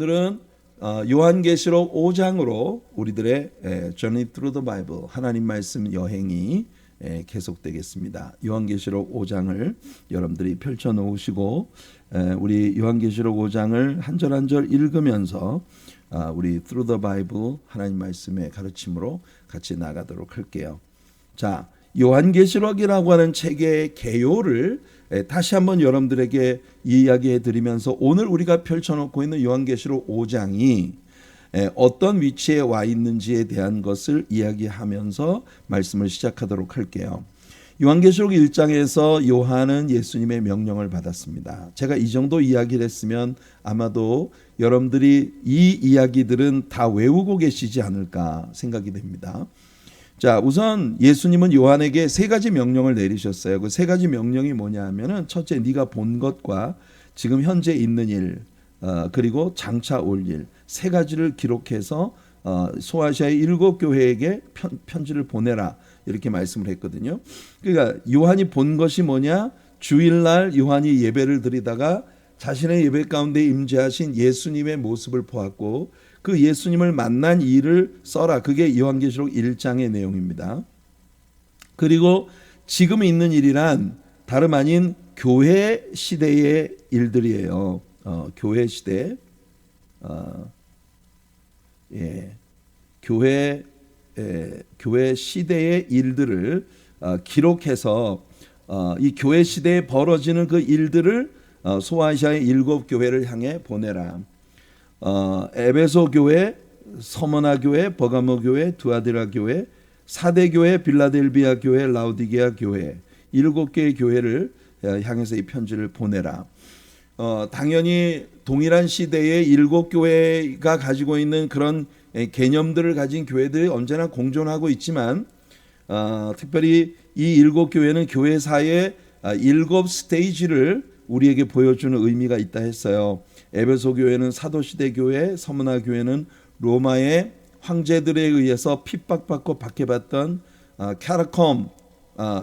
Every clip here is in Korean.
오늘은 요한계시록 5장으로 우리들의 Journey Through the Bible 하나님 말씀 여행이 계속되겠습니다. 요한계시록 5장을 여러분들이 펼쳐 놓으시고 우리 요한계시록 5장을 한 절 한 절 읽으면서 우리 Through the Bible 하나님 말씀의 가르침으로 같이 나가도록 할게요. 자, 요한계시록이라고 하는 책의 개요를 다시 한번 여러분들에게 이야기해 드리면서 오늘 우리가 펼쳐놓고 있는 요한계시록 5장이 어떤 위치에 와 있는지에 대한 것을 이야기하면서 말씀을 시작하도록 할게요. 요한계시록 1장에서 요한은 예수님의 명령을 받았습니다. 제가 이 정도 이야기를 했으면 아마도 여러분들이 이 이야기들은 다 외우고 계시지 않을까 생각이 됩니다. 자, 우선 예수님은 요한에게 세 가지 명령을 내리셨어요. 그 세 가지 명령이 뭐냐 하면은 첫째, 네가 본 것과 지금 현재 있는 일, 그리고 장차 올 일, 세 가지를 기록해서 소아시아의 7 교회에게 편지를 보내라 이렇게 말씀을 했거든요. 그러니까 요한이 본 것이 뭐냐? 주일날 요한이 예배를 드리다가 자신의 예배 가운데 임재하신 예수님의 모습을 보았고 그 예수님을 만난 일을 써라. 그게 요한계시록 1장의 내용입니다. 그리고 지금 있는 일이란 다름 아닌 교회 시대의 일들이에요. 교회 시대, 교회 시대의 일들을 기록해서 이 교회 시대에 벌어지는 그 일들을 소아시아의 7 교회를 향해 보내라. 에베소 교회, 서머나 교회, 버가모 교회, 두아디라 교회, 사대 교회, 빌라델비아 교회, 라우디게아 교회 7개의 교회를 향해서 이 편지를 보내라. 당연히 동일한 시대의 7 교회가 가지고 있는 그런 개념들을 가진 교회들이 언제나 공존하고 있지만 특별히 이 7 교회는 교회사의 7 스테이지를 우리에게 보여주는 의미가 있다 했어요. 에베소 교회는 사도시대 교회, 서머나 교회는 로마의 황제들에 의해서 핍박받고 박해받던 캐라콤,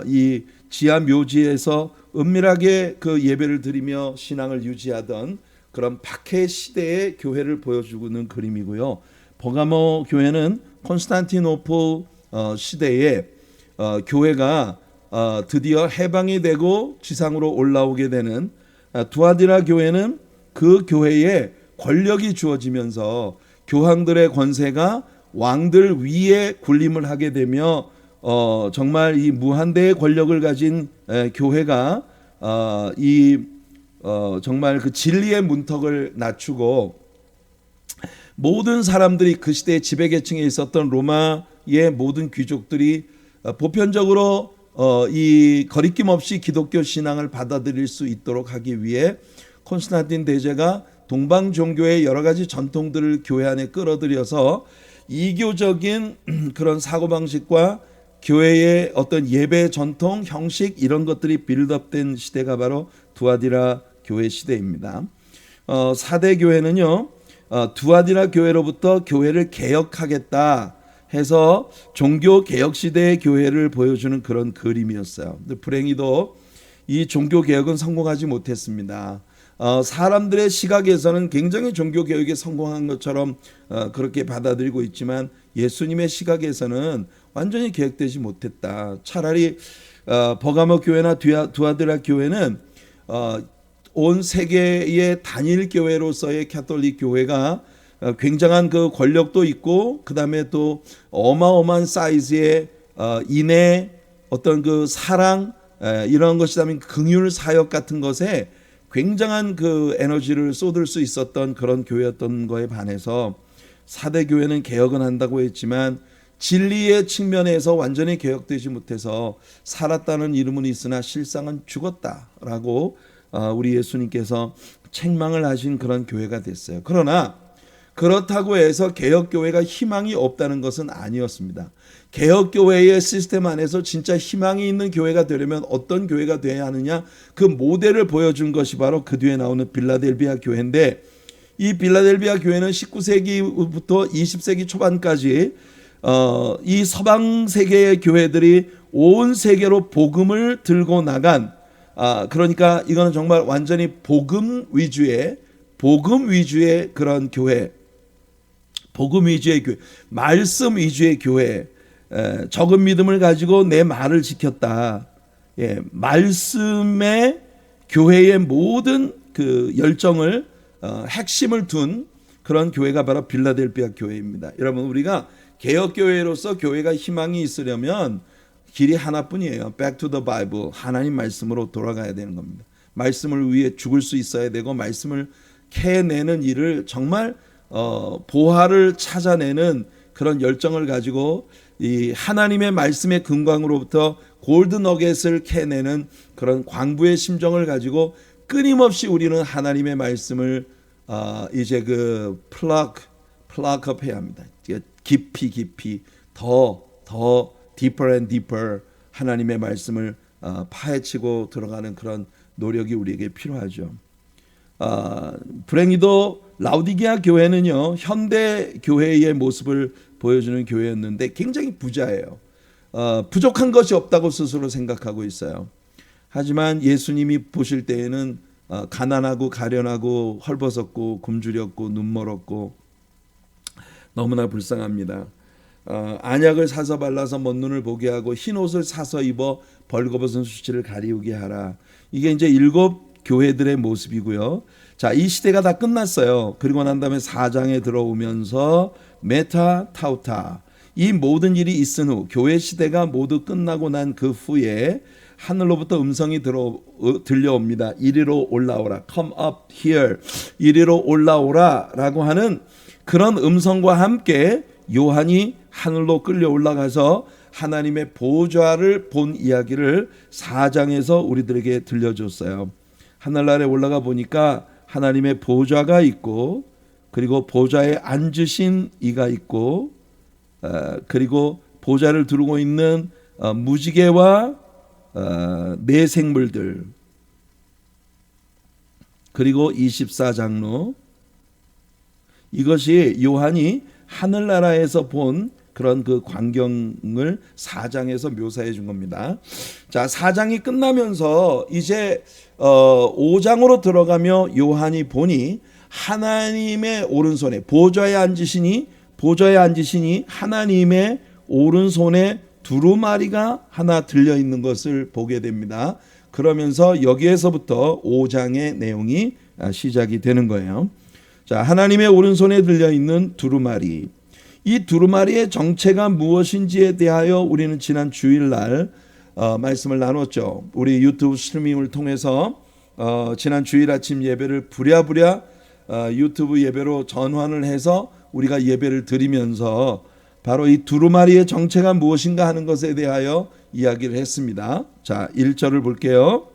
이 지하 묘지에서 은밀하게 그 예배를 드리며 신앙을 유지하던 그런 박해 시대의 교회를 보여주는 그림이고요. 버가모 교회는 콘스탄티노플 시대에 교회가 드디어 해방이 되고 지상으로 올라오게 되는 두아디라 교회는 그 교회에 권력이 주어지면서 교황들의 권세가 왕들 위에 군림을 하게 되며 정말 이 무한대의 권력을 가진 교회가 정말 그 진리의 문턱을 낮추고 모든 사람들이 그 시대의 지배계층에 있었던 로마의 모든 귀족들이 보편적으로 이 거리낌 없이 기독교 신앙을 받아들일 수 있도록 하기 위해 콘스탄틴 대제가 동방 종교의 여러 가지 전통들을 교회 안에 끌어들여서 이교적인 그런 사고방식과 교회의 어떤 예배 전통, 형식 이런 것들이 빌드업된 시대가 바로 두아디라 교회 시대입니다. 사대 교회는요, 두아디라 교회로부터 교회를 개혁하겠다 해서 종교 개혁 시대의 교회를 보여주는 그런 그림이었어요. 근데 불행히도 이 종교 개혁은 성공하지 못했습니다. 사람들의 시각에서는 굉장히 종교 개혁에 성공한 것처럼 그렇게 받아들이고 있지만 예수님의 시각에서는 완전히 개혁되지 못했다. 차라리 버가모 교회나 두아디라 교회는 온 세계의 단일 교회로서의 캐톨릭 교회가 굉장한 그 권력도 있고 그 다음에 또 어마어마한 사이즈의 인애 어떤 그 사랑 이런 것이라면 긍휼 사역 같은 것에 굉장한 그 에너지를 쏟을 수 있었던 그런 교회였던 거에 반해서 사대 교회는 개혁은 한다고 했지만 진리의 측면에서 완전히 개혁되지 못해서 살았다는 이름은 있으나 실상은 죽었다라고 우리 예수님께서 책망을 하신 그런 교회가 됐어요. 그러나 그렇다고 해서 개혁교회가 희망이 없다는 것은 아니었습니다. 개혁교회의 시스템 안에서 진짜 희망이 있는 교회가 되려면 어떤 교회가 돼야 하느냐, 그 모델을 보여준 것이 바로 그 뒤에 나오는 빌라델비아 교회인데, 이 빌라델비아 교회는 19세기부터 20세기 초반까지 이 서방 세계의 교회들이 온 세계로 복음을 들고 나간, 그러니까 이거는 정말 완전히 복음 위주의 복음 위주의 그런 교회, 복음 위주의 교회, 말씀 위주의 교회, 적은 믿음을 가지고 내 말을 지켰다. 말씀의 교회의 모든 그 열정을 핵심을 둔 그런 교회가 바로 빌라델피아 교회입니다. 여러분, 우리가 개혁 교회로서 교회가 희망이 있으려면 길이 하나뿐이에요. Back to the Bible. 하나님 말씀으로 돌아가야 되는 겁니다. 말씀을 위해 죽을 수 있어야 되고 말씀을 캐내는 일을 정말 보화를 찾아내는 그런 열정을 가지고 이 하나님의 말씀의 근광으로부터 골드 너겟을 캐내는 그런 광부의 심정을 가지고 끊임없이 우리는 하나님의 말씀을 이제 그 플락업 해야 합니다. 깊이 더 deeper and deeper 하나님의 말씀을 파헤치고 들어가는 그런 노력이 우리에게 필요하죠. 불행히도 라우디게아 교회는요, 현대 교회의 모습을 보여주는 교회였는데 굉장히 부자예요. 부족한 것이 없다고 스스로 생각하고 있어요. 하지만 예수님이 보실 때에는 가난하고 가련하고 헐벗었고 굶주렸고 눈멀었고 너무나 불쌍합니다. 안약을 사서 발라서 먼 눈을 보게 하고 흰 옷을 사서 입어 벌거벗은 수치를 가리우게 하라. 이게 이제 7 교회들의 모습이고요. 자, 이 시대가 다 끝났어요. 그리고 난 다음에 4장에 들어오면서 메타 타우타, 이 모든 일이 있은 후 교회 시대가 모두 끝나고 난 그 후에 하늘로부터 음성이 들려옵니다. 이리로 올라오라. Come up here. 이리로 올라오라 라고 하는 그런 음성과 함께 요한이 하늘로 끌려 올라가서 하나님의 보좌를 본 이야기를 4장에서 우리들에게 들려줬어요. 하늘나라에 올라가 보니까 하나님의 보좌가 있고, 그리고 보좌에 앉으신 이가 있고, 그리고 보좌를 두르고 있는 무지개와 네 생물들, 그리고 24장로, 이것이 요한이 하늘나라에서 본 그런 그 광경을 4장에서 묘사해 준 겁니다. 자, 4장이 끝나면서 이제 5장으로 들어가며 요한이 보니 하나님의 오른손에 보좌에 앉으시니 하나님의 오른손에 두루마리가 하나 들려 있는 것을 보게 됩니다. 그러면서 여기에서부터 5장의 내용이 시작이 되는 거예요. 자, 하나님의 오른손에 들려 있는 두루마리. 이 두루마리의 정체가 무엇인지에 대하여 우리는 지난 주일날 말씀을 나눴죠. 우리 유튜브 스트리밍을 통해서 지난 주일 아침 예배를 부랴부랴 유튜브 예배로 전환을 해서 우리가 예배를 드리면서 바로 이 두루마리의 정체가 무엇인가 하는 것에 대하여 이야기를 했습니다. 자, 1절을 볼게요.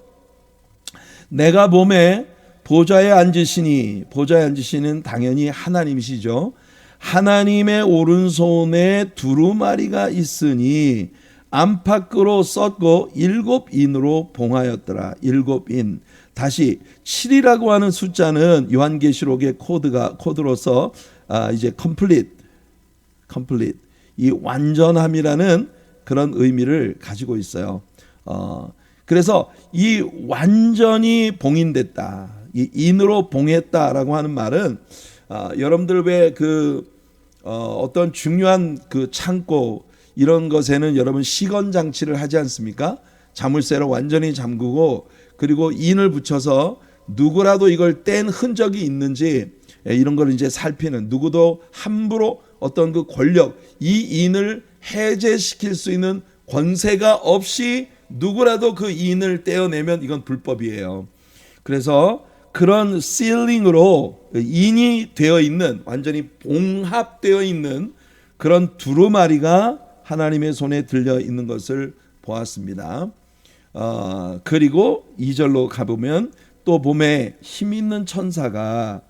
내가 봄에 보좌에 앉으시는 당연히 하나님이시죠. 하나님의 오른손에 두루마리가 있으니 안팎으로 썼고 7인으로 봉하였더라. 7인. 다시 7이라고 하는 숫자는 요한계시록의 코드로서 이제 complete 이 완전함이라는 그런 의미를 가지고 있어요. 그래서 이 완전히 봉인됐다, 이 인으로 봉했다라고 하는 말은 여러분들 왜 어떤 중요한 그 창고 이런 것에는 여러분 시건 장치를 하지 않습니까? 자물쇠로 완전히 잠그고 그리고 인을 붙여서 누구라도 이걸 뗀 흔적이 있는지 이런 걸 이제 살피는, 누구도 함부로 어떤 그 권력, 이 인을 해제시킬 수 있는 권세가 없이 누구라도 그 인을 떼어내면 이건 불법이에요. 그래서 그런 실링으로 인이 되어 있는, 완전히 봉합되어 있는 그런 두루마리가 하나님의 손에 들려 있는 것을 보았습니다. 그리고 2절로 가보면 또 봄에 힘 있는 천사가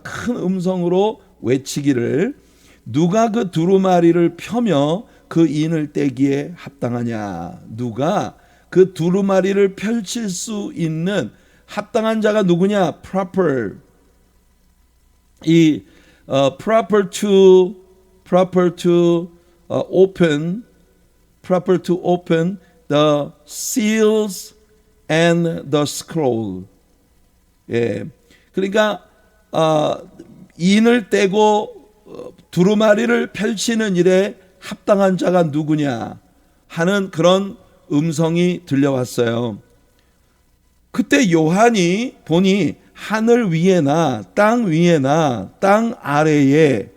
큰 음성으로 외치기를, 누가 그 두루마리를 펴며 그 인을 떼기에 합당하냐. 누가 그 두루마리를 펼칠 수 있는 합당한 자가 누구냐? proper to open the seals and the scroll. 예, 그러니까 인을 떼고 두루마리를 펼치는 일에 합당한 자가 누구냐 하는 그런 음성이 들려왔어요. 그때 요한이 보니 하늘 위에나 땅 위에나 땅 아래에,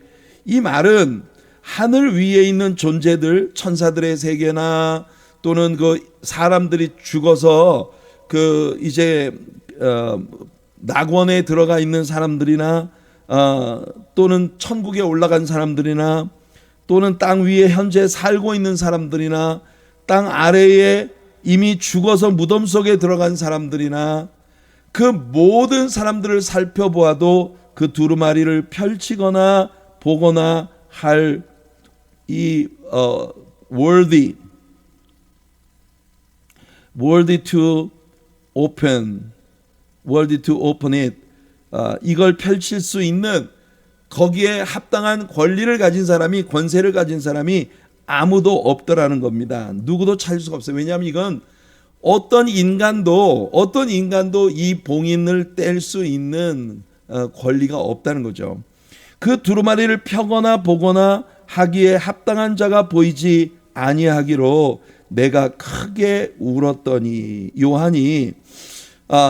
이 말은 하늘 위에 있는 존재들, 천사들의 세계나 또는 그 사람들이 죽어서 그 이제 낙원에 들어가 있는 사람들이나 또는 천국에 올라간 사람들이나 또는 땅 위에 현재 살고 있는 사람들이나 땅 아래에 이미 죽어서 무덤 속에 들어간 사람들이나 그 모든 사람들을 살펴보아도 그 두루마리를 펼치거나 보거나 할 이 worthy to open it, 이걸 펼칠 수 있는 거기에 합당한 권리를 가진 사람이, 권세를 가진 사람이 아무도 없더라는 겁니다. 누구도 찾을 수가 없어요. 왜냐하면 이건 어떤 인간도 이 봉인을 뗄 수 있는 권리가 없다는 거죠. 그 두루마리를 펴거나 보거나 하기에 합당한 자가 보이지 아니하기로 내가 크게 울었더니, 요한이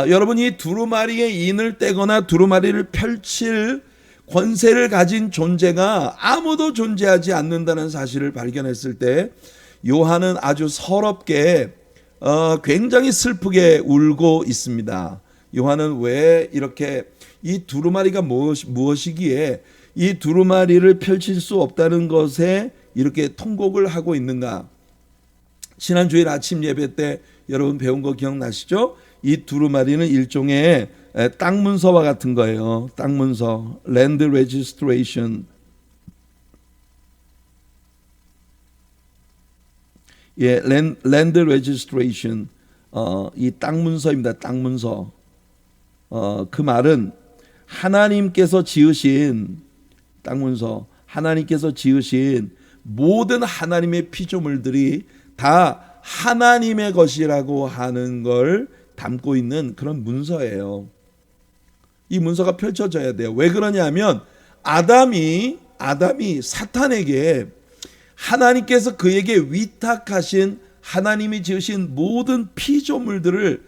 여러분이 두루마리의 인을 떼거나 두루마리를 펼칠 권세를 가진 존재가 아무도 존재하지 않는다는 사실을 발견했을 때 요한은 아주 서럽게 굉장히 슬프게 울고 있습니다. 요한은 왜 이렇게 이 두루마리가 무엇이기에 이 두루마리를 펼칠 수 없다는 것에 이렇게 통곡을 하고 있는가? 지난 주일 아침 예배 때 여러분 배운 거 기억나시죠? 이 두루마리는 일종의 땅 문서와 같은 거예요. 땅 문서, land registration. 예, land registration. 이 땅 문서입니다. 땅 문서. 그 말은 하나님께서 지으신 땅 문서, 하나님께서 지으신 모든 하나님의 피조물들이 다 하나님의 것이라고 하는 걸 담고 있는 그런 문서예요. 이 문서가 펼쳐져야 돼요. 왜 그러냐면 아담이 사탄에게 하나님께서 그에게 위탁하신, 하나님이 지으신 모든 피조물들을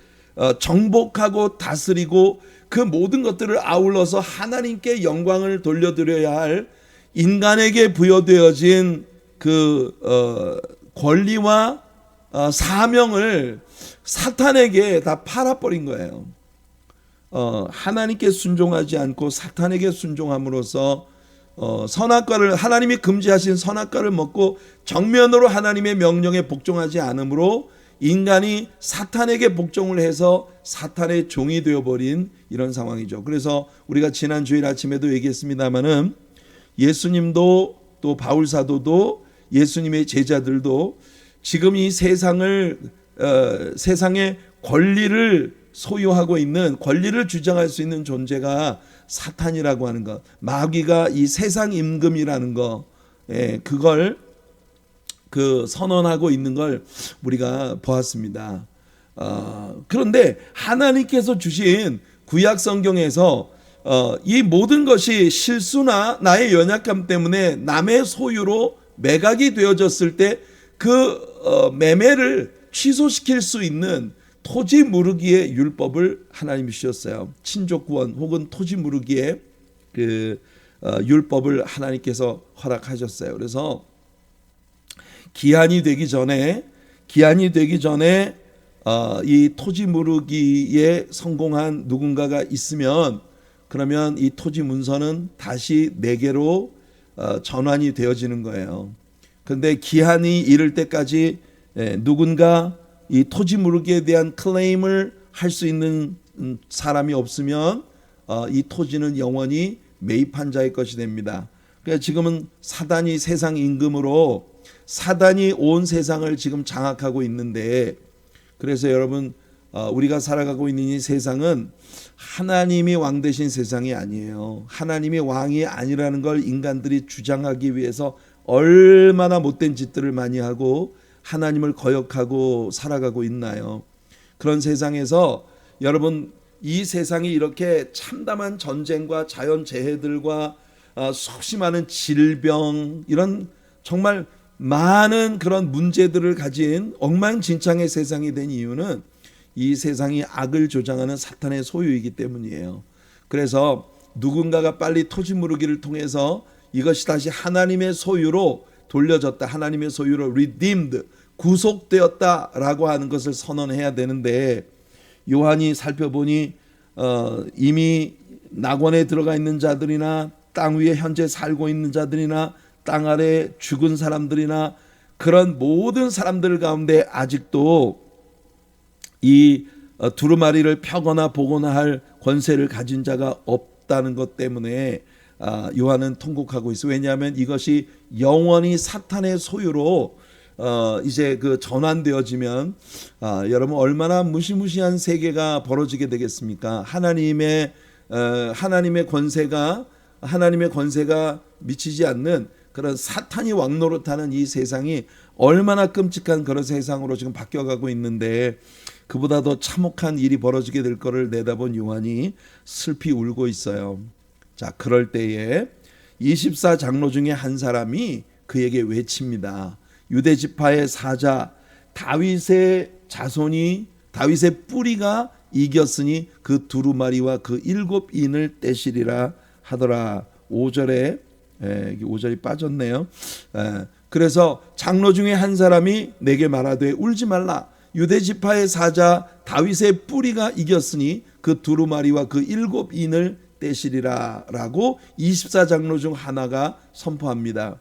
정복하고 다스리고 그 모든 것들을 아울러서 하나님께 영광을 돌려드려야 할 인간에게 부여되어진 그 권리와 사명을 사탄에게 다 팔아버린 거예요. 하나님께 순종하지 않고 사탄에게 순종함으로써 선악과를, 하나님이 금지하신 선악과를 먹고 정면으로 하나님의 명령에 복종하지 않으므로 인간이 사탄에게 복종을 해서 사탄의 종이 되어버린 이런 상황이죠. 그래서 우리가 지난 주일 아침에도 얘기했습니다마는 예수님도 또 바울 사도도 예수님의 제자들도 지금 이 세상의 권리를 소유하고 있는, 권리를 주장할 수 있는 존재가 사탄이라고 하는 것, 마귀가 이 세상 임금이라는 것, 그걸 선언하고 있는 걸 우리가 보았습니다. 그런데 하나님께서 주신 구약 성경에서 이 모든 것이 실수나 나의 연약함 때문에 남의 소유로 매각이 되어졌을 때 그 매매를 취소시킬 수 있는 토지 무르기의 율법을 하나님이 주셨어요. 친족 구원 혹은 토지 무르기의 그 율법을 하나님께서 허락하셨어요. 그래서 기한이 되기 전에 이 토지 무르기에 성공한 누군가가 있으면 그러면 이 토지 문서는 다시 내게로 전환이 되어지는 거예요. 그런데 기한이 이를 때까지 누군가 이 토지 무르기에 대한 클레임을 할 수 있는 사람이 없으면 이 토지는 영원히 매입한 자의 것이 됩니다. 그러니까 지금은 사단이 세상 임금으로 사단이 온 세상을 지금 장악하고 있는데, 그래서 여러분 우리가 살아가고 있는 이 세상은 하나님이 왕 되신 세상이 아니에요. 하나님이 왕이 아니라는 걸 인간들이 주장하기 위해서 얼마나 못된 짓들을 많이 하고 하나님을 거역하고 살아가고 있나요? 그런 세상에서 여러분 이 세상이 이렇게 참담한 전쟁과 자연재해들과 수없이 많은 질병, 이런 정말 많은 그런 문제들을 가진 엉망진창의 세상이 된 이유는 이 세상이 악을 조장하는 사탄의 소유이기 때문이에요. 그래서 누군가가 빨리 토지무르기를 통해서 이것이 다시 하나님의 소유로 돌려졌다, 하나님의 소유로 redeemed, 구속되었다라고 하는 것을 선언해야 되는데, 요한이 살펴보니 이미 낙원에 들어가 있는 자들이나 땅 위에 현재 살고 있는 자들이나 땅 아래 죽은 사람들이나 그런 모든 사람들 가운데 아직도 이 두루마리를 펴거나 보거나 할 권세를 가진 자가 없다는 것 때문에 요한은 통곡하고 있어요. 왜냐하면 이것이 영원히 사탄의 소유로 이제 그 전환되어지면 여러분 얼마나 무시무시한 세계가 벌어지게 되겠습니까? 하나님의 권세가 미치지 않는 그런 사탄이 왕노릇하는 이 세상이 얼마나 끔찍한 그런 세상으로 지금 바뀌어가고 있는데, 그보다 더 참혹한 일이 벌어지게 될 것을 내다본 요한이 슬피 울고 있어요. 자, 그럴 때에 24장로 중에 한 사람이 그에게 외칩니다. 유대 지파의 사자 다윗의 자손이, 다윗의 뿌리가 이겼으니 그 두루마리와 그 7인을 떼시리라 하더라. 5절이 빠졌네요. 그래서 장로 중에 한 사람이 내게 말하되 울지 말라. 유대 지파의 사자 다윗의 뿌리가 이겼으니 그 두루마리와 그 7인을 떼시리라 라고 24장로 중 하나가 선포합니다.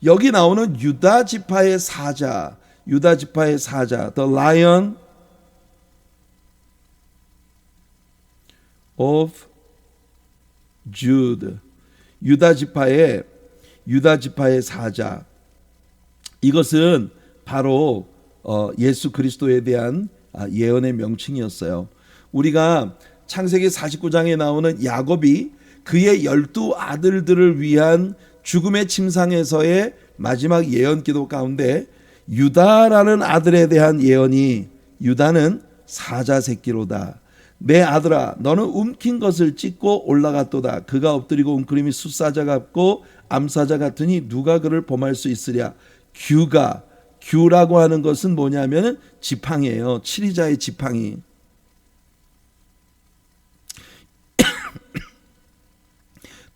여기 나오는 유다 지파의 사자, The Lion of Judah, 유다 지파의 사자, 이것은 바로 예수 그리스도에 대한 예언의 명칭이었어요. 우리가 창세기 49장에 나오는 야곱이 그의 12 아들들을 위한 죽음의 침상에서의 마지막 예언 기도 가운데 유다라는 아들에 대한 예언이, 유다는 사자 새끼로다. 내 아들아, 너는 움킨 것을 찢고 올라갔도다. 그가 엎드리고 웅크림이 숫사자 같고 암사자 같으니 누가 그를 범할 수 있으랴. 규라고 하는 것은 뭐냐면 지팡이에요. 치리자의 지팡이.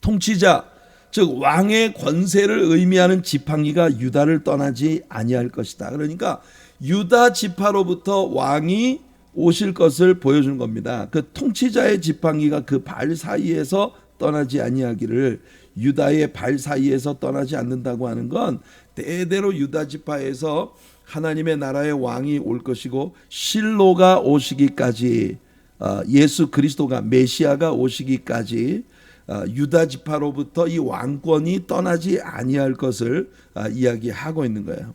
통치자, 즉 왕의 권세를 의미하는 지팡이가 유다를 떠나지 아니할 것이다. 그러니까 유다 지파로부터 왕이 오실 것을 보여주는 겁니다. 그 통치자의 지팡이가 그 발 사이에서 떠나지 아니하기를, 유다의 발 사이에서 떠나지 않는다고 하는 건 대대로 유다 지파에서 하나님의 나라의 왕이 올 것이고, 실로가 오시기까지, 예수 그리스도가, 메시아가 오시기까지 유다 지파로부터 이 왕권이 떠나지 아니할 것을 이야기하고 있는 거예요.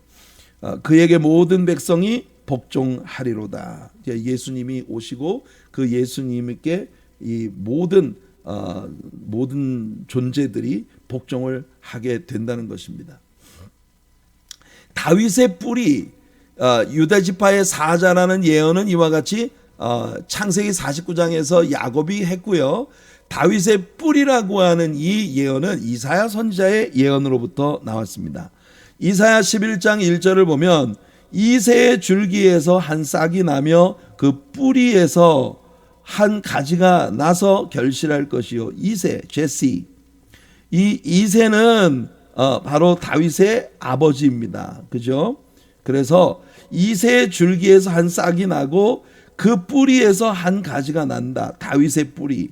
그에게 모든 백성이 복종하리로다. 예수님이 오시고 그 예수님께 이 모든 존재들이 복종을 하게 된다는 것입니다. 다윗의 뿌리, 유다 지파의 사자라는 예언은 이와 같이 창세기 49장에서 야곱이 했고요. 다윗의 뿌리라고 하는 이 예언은 이사야 선지자의 예언으로부터 나왔습니다. 이사야 11장 1절을 보면 이새의 줄기에서 한 싹이 나며 그 뿌리에서 한 가지가 나서 결실할 것이요. 이새, 제시. 이 이새는 바로 다윗의 아버지입니다. 그죠? 그래서 이새의 줄기에서 한 싹이 나고 그 뿌리에서 한 가지가 난다. 다윗의 뿌리.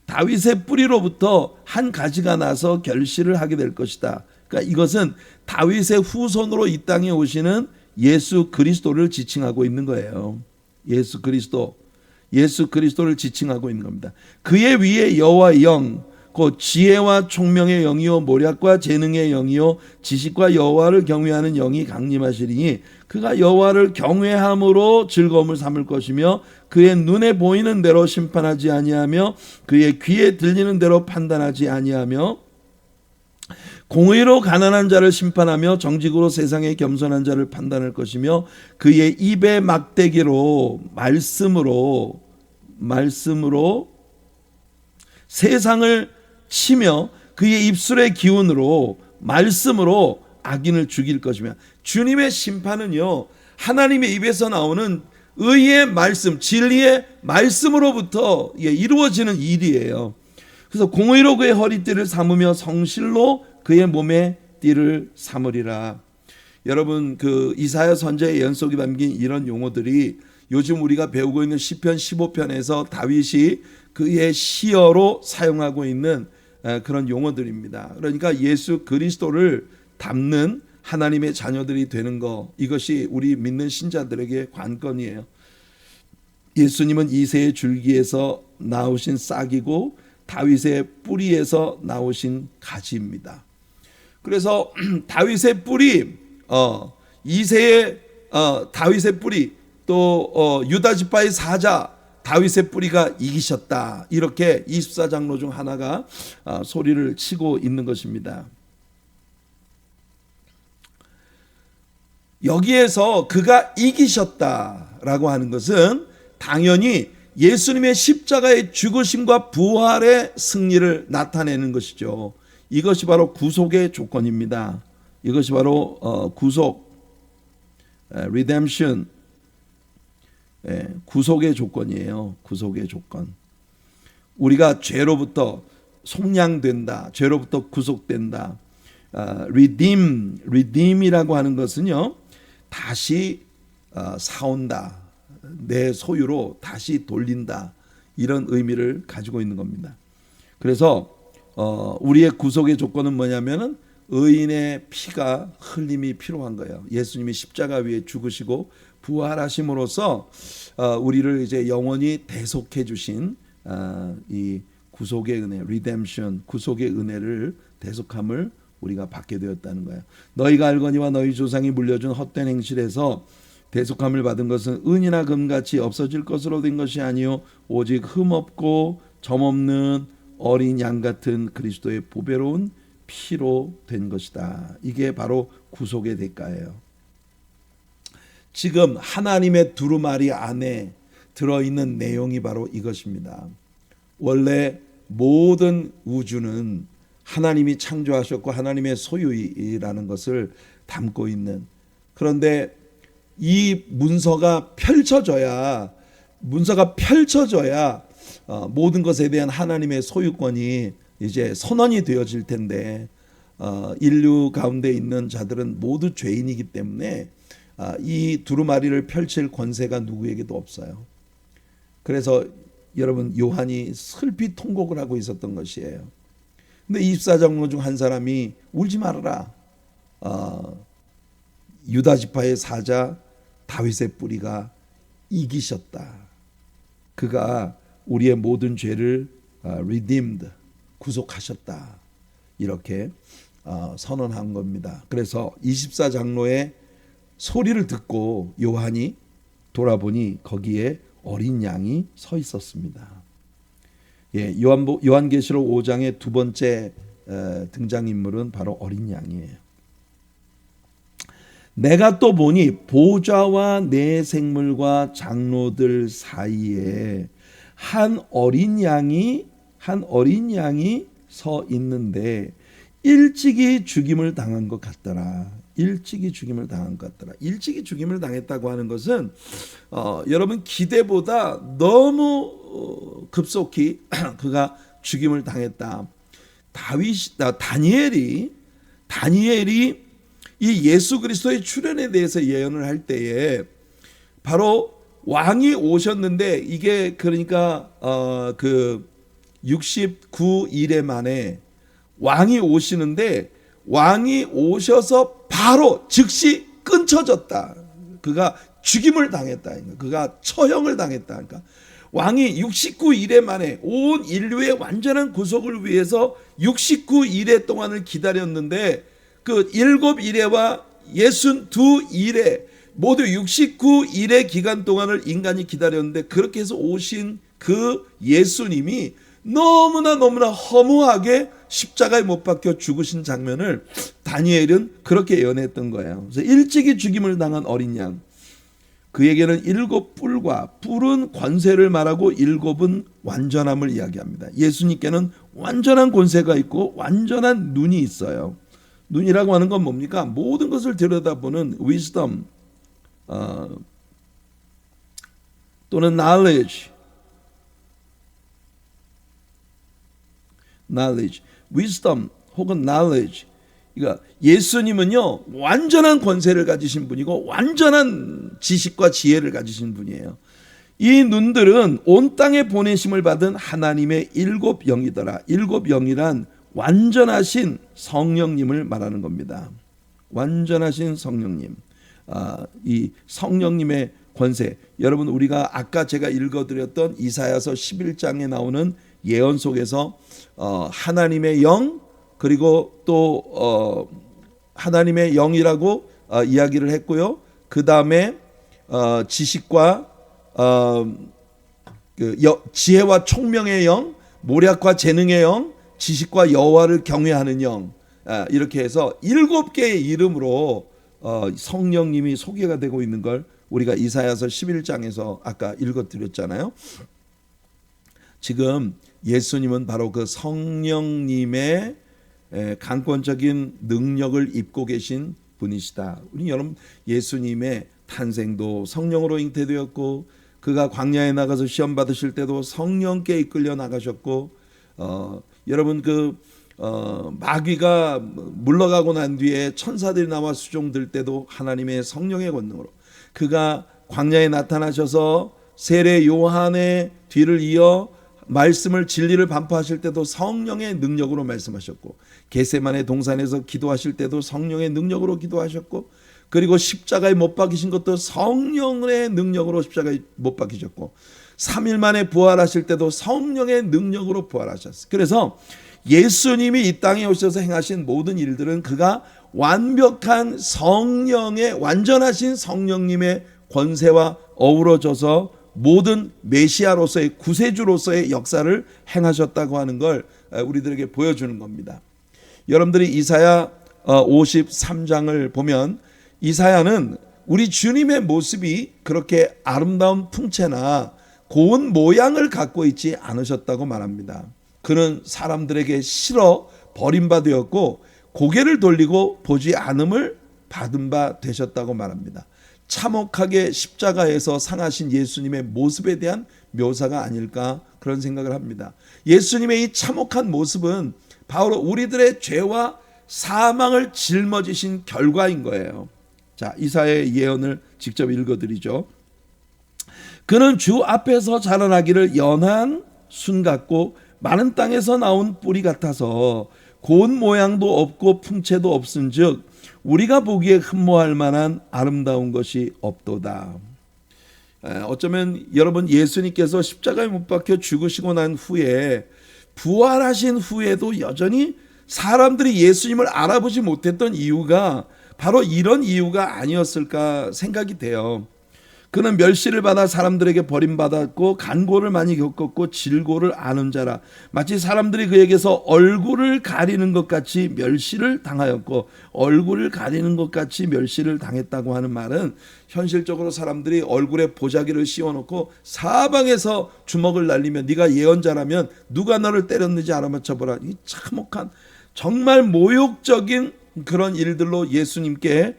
다윗의 뿌리로부터 한 가지가 나서 결실을 하게 될 것이다. 그러니까 이것은 다윗의 후손으로 이 땅에 오시는 예수 그리스도를 지칭하고 있는 거예요. 예수 그리스도를 지칭하고 있는 겁니다. 그의 위에 여호와의 영, 곧 지혜와 총명의 영이요 모략과 재능의 영이요 지식과 여호와를 경외하는 영이 강림하시리니 그가 여호와를 경외함으로 즐거움을 삼을 것이며 그의 눈에 보이는 대로 심판하지 아니하며 그의 귀에 들리는 대로 판단하지 아니하며 공의로 가난한 자를 심판하며 정직으로 세상에 겸손한 자를 판단할 것이며 그의 입의 막대기로 말씀으로 말씀으로 세상을 치며 그의 입술의 기운으로 말씀으로 악인을 죽일 것이며, 주님의 심판은요 하나님의 입에서 나오는 의의 말씀, 진리의 말씀으로부터 이루어지는 일이에요. 그래서 공의로 그의 허리띠를 삼으며 성실로 그의 몸에 띠를 삼으리라. 여러분, 그 이사야 선지자의 연속에 담긴 이런 용어들이 요즘 우리가 배우고 있는 시편 15편에서 다윗이 그의 시어로 사용하고 있는 그런 용어들입니다. 그러니까 예수 그리스도를 닮는 하나님의 자녀들이 되는 것, 이것이 우리 믿는 신자들에게 관건이에요. 예수님은 이새의 줄기에서 나오신 싹이고 다윗의 뿌리에서 나오신 가지입니다. 그래서 다윗의 뿌리, 이새의 다윗의 뿌리, 또 유다 지파의 사자 다윗의 뿌리가 이기셨다. 이렇게 24장로 중 하나가 소리를 치고 있는 것입니다. 여기에서 그가 이기셨다라고 하는 것은 당연히 예수님의 십자가의 죽으심과 부활의 승리를 나타내는 것이죠. 이것이 바로 구속의 조건입니다. 이것이 바로 구속, redemption, 구속의 조건이에요. 구속의 조건. 우리가 죄로부터 속량된다, 죄로부터 구속된다. redeem이라고 하는 것은요, 다시 사온다, 내 소유로 다시 돌린다, 이런 의미를 가지고 있는 겁니다. 그래서 우리의 구속의 조건은 뭐냐면은 의인의 피가 흘림이 필요한 거예요. 예수님이 십자가 위에 죽으시고 부활하심으로써 우리를 이제 영원히 대속해 주신 이 구속의 은혜, redemption, 구속의 은혜를, 대속함을 우리가 받게 되었다는 거예요. 너희가 알거니와 너희 조상이 물려준 헛된 행실에서 대속함을 받은 것은 은이나 금같이 없어질 것으로 된 것이 아니요 오직 흠없고 점없는 어린 양 같은 그리스도의 보배로운 피로 된 것이다. 이게 바로 구속의 대가예요. 지금 하나님의 두루마리 안에 들어있는 내용이 바로 이것입니다. 원래 모든 우주는 하나님이 창조하셨고 하나님의 소유이라는 것을 담고 있는, 그런데 이 문서가 펼쳐져야 모든 것에 대한 하나님의 소유권이 이제 선언이 되어질 텐데, 인류 가운데 있는 자들은 모두 죄인이기 때문에 이 두루마리를 펼칠 권세가 누구에게도 없어요. 그래서 여러분, 요한이 슬피 통곡을 하고 있었던 것이에요. 근데 24장로 중 한 사람이 울지 말아라, 유다 지파의 사자 다윗의 뿌리가 이기셨다. 그가 우리의 모든 죄를 redeemed, 구속하셨다. 이렇게 선언한 겁니다. 그래서 24장로의 소리를 듣고 요한이 돌아보니 거기에 어린 양이 서 있었습니다. 요한계시록 5장의 두 번째 등장인물은 바로 어린 양이에요. 내가 또 보니 보좌와 내 생물과 장로들 사이에 한 어린 양이 서 있는데 일찍이 죽임을 당한 것 같더라. 일찍이 죽임을 당했다고 하는 것은 여러분, 기대보다 너무 급속히 그가 죽임을 당했다. 다니엘이 이 예수 그리스도의 출현에 대해서 예언을 할 때에 바로 왕이 오셨는데, 이게 그러니까 그 69일에 만에 왕이 오시는데, 왕이 오셔서 바로 즉시 끊쳐졌다. 그가 죽임을 당했다. 그가 처형을 당했다. 그러니까 왕이 69일에 만에 온 인류의 완전한 구속을 위해서 69일에 동안을 기다렸는데, 그 7일에와 62일에 모두 69일의 기간 동안을 인간이 기다렸는데, 그렇게 해서 오신 그 예수님이 너무나 허무하게 십자가에 못 박혀 죽으신 장면을 다니엘은 그렇게 예언했던 거예요. 그래서 일찍이 죽임을 당한 어린 양, 그에게는 7뿔과 뿔은 권세를 말하고 7은 완전함을 이야기합니다. 예수님께는 완전한 권세가 있고 완전한 눈이 있어요. 눈이라고 하는 건 뭡니까? 모든 것을 들여다보는 wisdom 또는 knowledge, wisdom 혹은 knowledge. 그러니까 예수님은요 완전한 권세를 가지신 분이고 완전한 지식과 지혜를 가지신 분이에요. 이 눈들은 온 땅에 보내심을 받은 하나님의 7영이더라. 7영이란 완전하신 성령님을 말하는 겁니다. 완전하신 성령님. 이 성령님의 권세. 여러분 우리가 아까 제가 읽어드렸던 이사야서 11장에 나오는 예언 속에서 하나님의 영 그리고 또 하나님의 영이라고 이야기를 했고요. 그 다음에 지식과 지혜와 총명의 영, 모략과 재능의 영, 지식과 여호와를 경외하는 영, 이렇게 해서 7개의 이름으로 성령님이 소개가 되고 있는 걸 우리가 이사야서 11장에서 아까 읽어드렸잖아요. 지금 예수님은 바로 그 성령님의 강권적인 능력을 입고 계신 분이시다. 우리 여러분 예수님의 탄생도 성령으로 잉태되었고 그가 광야에 나가서 시험 받으실 때도 성령께 이끌려 나가셨고 여러분 마귀가 물러가고 난 뒤에 천사들이 나와 수종들 때도 하나님의 성령의 권능으로 그가 광야에 나타나셔서 세례 요한의 뒤를 이어 말씀을 진리를 반포하실 때도 성령의 능력으로 말씀하셨고 겟세마네 동산에서 기도하실 때도 성령의 능력으로 기도하셨고 그리고 십자가에 못 박히신 것도 성령의 능력으로 십자가에 못 박히셨고 3일 만에 부활하실 때도 성령의 능력으로 부활하셨어요. 그래서 예수님이 이 땅에 오셔서 행하신 모든 일들은 그가 완벽한 성령의 완전하신 성령님의 권세와 어우러져서 모든 메시아로서의 구세주로서의 역사를 행하셨다고 하는 걸 우리들에게 보여주는 겁니다. 여러분들이 이사야 53장을 보면 이사야는 우리 주님의 모습이 그렇게 아름다운 풍채나 고운 모양을 갖고 있지 않으셨다고 말합니다. 그는 사람들에게 싫어 버림받았고 고개를 돌리고 보지 않음을 받은 바 되셨다고 말합니다. 참혹하게 십자가에서 상하신 예수님의 모습에 대한 묘사가 아닐까 그런 생각을 합니다. 예수님의 이 참혹한 모습은 바로 우리들의 죄와 사망을 짊어지신 결과인 거예요. 자, 이사야의 예언을 직접 읽어드리죠. 그는 주 앞에서 자라나기를 연한 순 같고 마른 땅에서 나온 뿌리 같아서 고운 모양도 없고 풍채도 없은즉 우리가 보기에 흠모할 만한 아름다운 것이 없도다. 어쩌면 여러분 예수님께서 십자가에 못 박혀 죽으시고 난 후에 부활하신 후에도 여전히 사람들이 예수님을 알아보지 못했던 이유가 바로 이런 이유가 아니었을까 생각이 돼요. 그는 멸시를 받아 사람들에게 버림받았고 간고를 많이 겪었고 질고를 아는 자라. 마치 사람들이 그에게서 얼굴을 가리는 것 같이 멸시를 당하였고 얼굴을 가리는 것 같이 멸시를 당했다고 하는 말은 현실적으로 사람들이 얼굴에 보자기를 씌워놓고 사방에서 주먹을 날리며 네가 예언자라면 누가 너를 때렸는지 알아맞혀보라. 이 참혹한 정말 모욕적인 그런 일들로 예수님께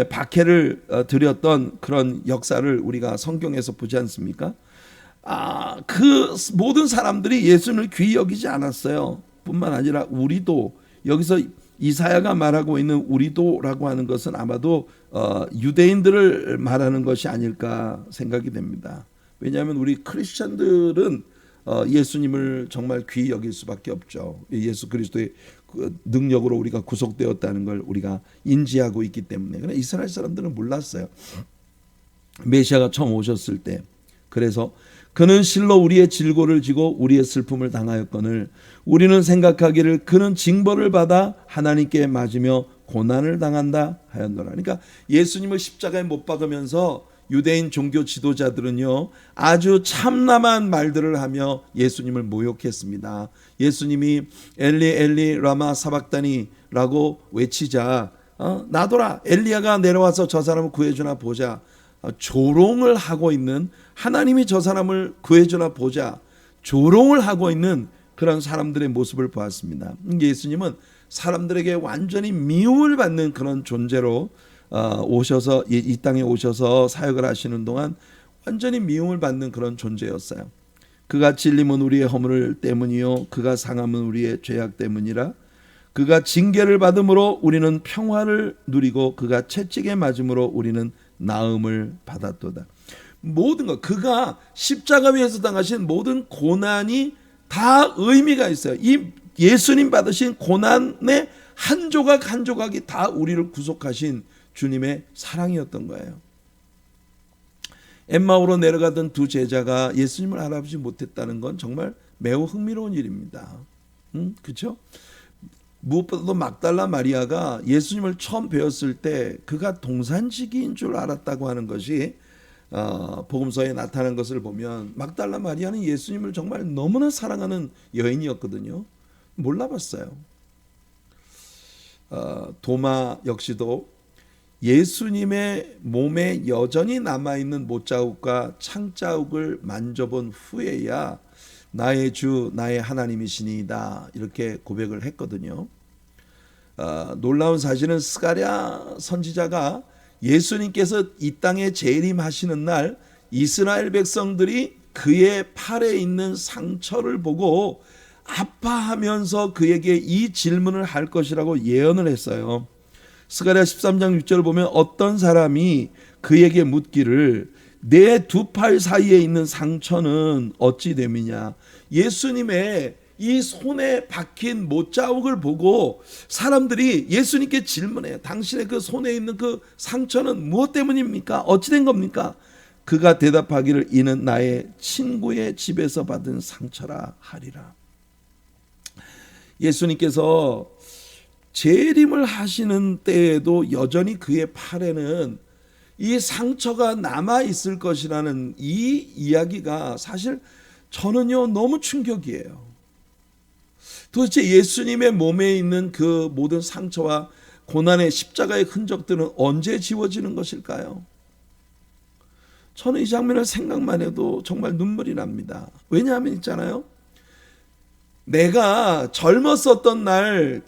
박해를 드렸던 그런 역사를 우리가 성경에서 보지 않습니까? 그 모든 사람들이 예수님을 귀히 여기지 않았어요. 뿐만 아니라 우리도 여기서 이사야가 말하고 있는 우리도라고 하는 것은 아마도 유대인들을 말하는 것이 아닐까 생각이 됩니다. 왜냐하면 우리 크리스천들은 예수님을 정말 귀히 여길 수밖에 없죠. 예수 그리스도의 능력으로 우리가 구속되었다는 걸 우리가 인지하고 있기 때문에. 그러나 이스라엘 사람들은 몰랐어요. 메시아가 처음 오셨을 때. 그래서 그는 실로 우리의 질고를 지고 우리의 슬픔을 당하였거늘 우리는 생각하기를 그는 징벌을 받아 하나님께 맞으며 고난을 당한다 하였노라. 그러니까 예수님을 십자가에 못 박으면서 유대인 종교 지도자들은요 아주 참남한 말들을 하며 예수님을 모욕했습니다. 예수님이 엘리 엘리 라마 사박다니라고 외치자 나도라 엘리야가 내려와서 저 사람을 구해주나 보자. 조롱을 하고 있는, 하나님이 저 사람을 구해주나 보자 조롱을 하고 있는 그런 사람들의 모습을 보았습니다. 예수님은 사람들에게 완전히 미움을 받는 그런 존재로 오셔서 이 땅에 오셔서 사역을 하시는 동안 완전히 미움을 받는 그런 존재였어요. 그가 찔림은 우리의 허물 때문이요 그가 상함은 우리의 죄악 때문이라. 그가 징계를 받음으로 우리는 평화를 누리고 그가 채찍에 맞음으로 우리는 나음을 받았도다. 모든 것, 그가 십자가 위에서 당하신 모든 고난이 다 의미가 있어요. 이 예수님 받으신 고난의 한 조각 한 조각이 다 우리를 구속하신 주님의 사랑이었던 거예요. 엠마오로 내려가던 두 제자가 예수님을 알아보지 못했다는 건 정말 매우 흥미로운 일입니다. 그렇죠? 무엇보다도 막달라 마리아가 예수님을 처음 배웠을 때 그가 동산지기인 줄 알았다고 하는 것이 복음서에 나타난 것을 보면, 막달라 마리아는 예수님을 정말 너무나 사랑하는 여인이었거든요. 몰라봤어요. 도마 역시도 예수님의 몸에 여전히 남아있는 못자국과 창자국을 만져본 후에야 나의 주 나의 하나님이시니이다 이렇게 고백을 했거든요. 놀라운 사실은 스가랴 선지자가 예수님께서 이 땅에 재림하시는 날 이스라엘 백성들이 그의 팔에 있는 상처를 보고 아파하면서 그에게 이 질문을 할 것이라고 예언을 했어요. 스가랴 13장 6절을 보면 어떤 사람이 그에게 묻기를 내 두 팔 사이에 있는 상처는 어찌 됨이냐. 예수님의 이 손에 박힌 못자국을 보고 사람들이 예수님께 질문해요. 당신의 그 손에 있는 그 상처는 무엇 때문입니까? 어찌 된 겁니까? 그가 대답하기를 이는 나의 친구의 집에서 받은 상처라 하리라. 예수님께서 재림을 하시는 때에도 여전히 그의 팔에는 이 상처가 남아 있을 것이라는 이 이야기가 사실 저는요 너무 충격이에요. 도대체 예수님의 몸에 있는 그 모든 상처와 고난의 십자가의 흔적들은 언제 지워지는 것일까요? 저는 이 장면을 생각만 해도 정말 눈물이 납니다. 왜냐하면 있잖아요, 내가 젊었었던 날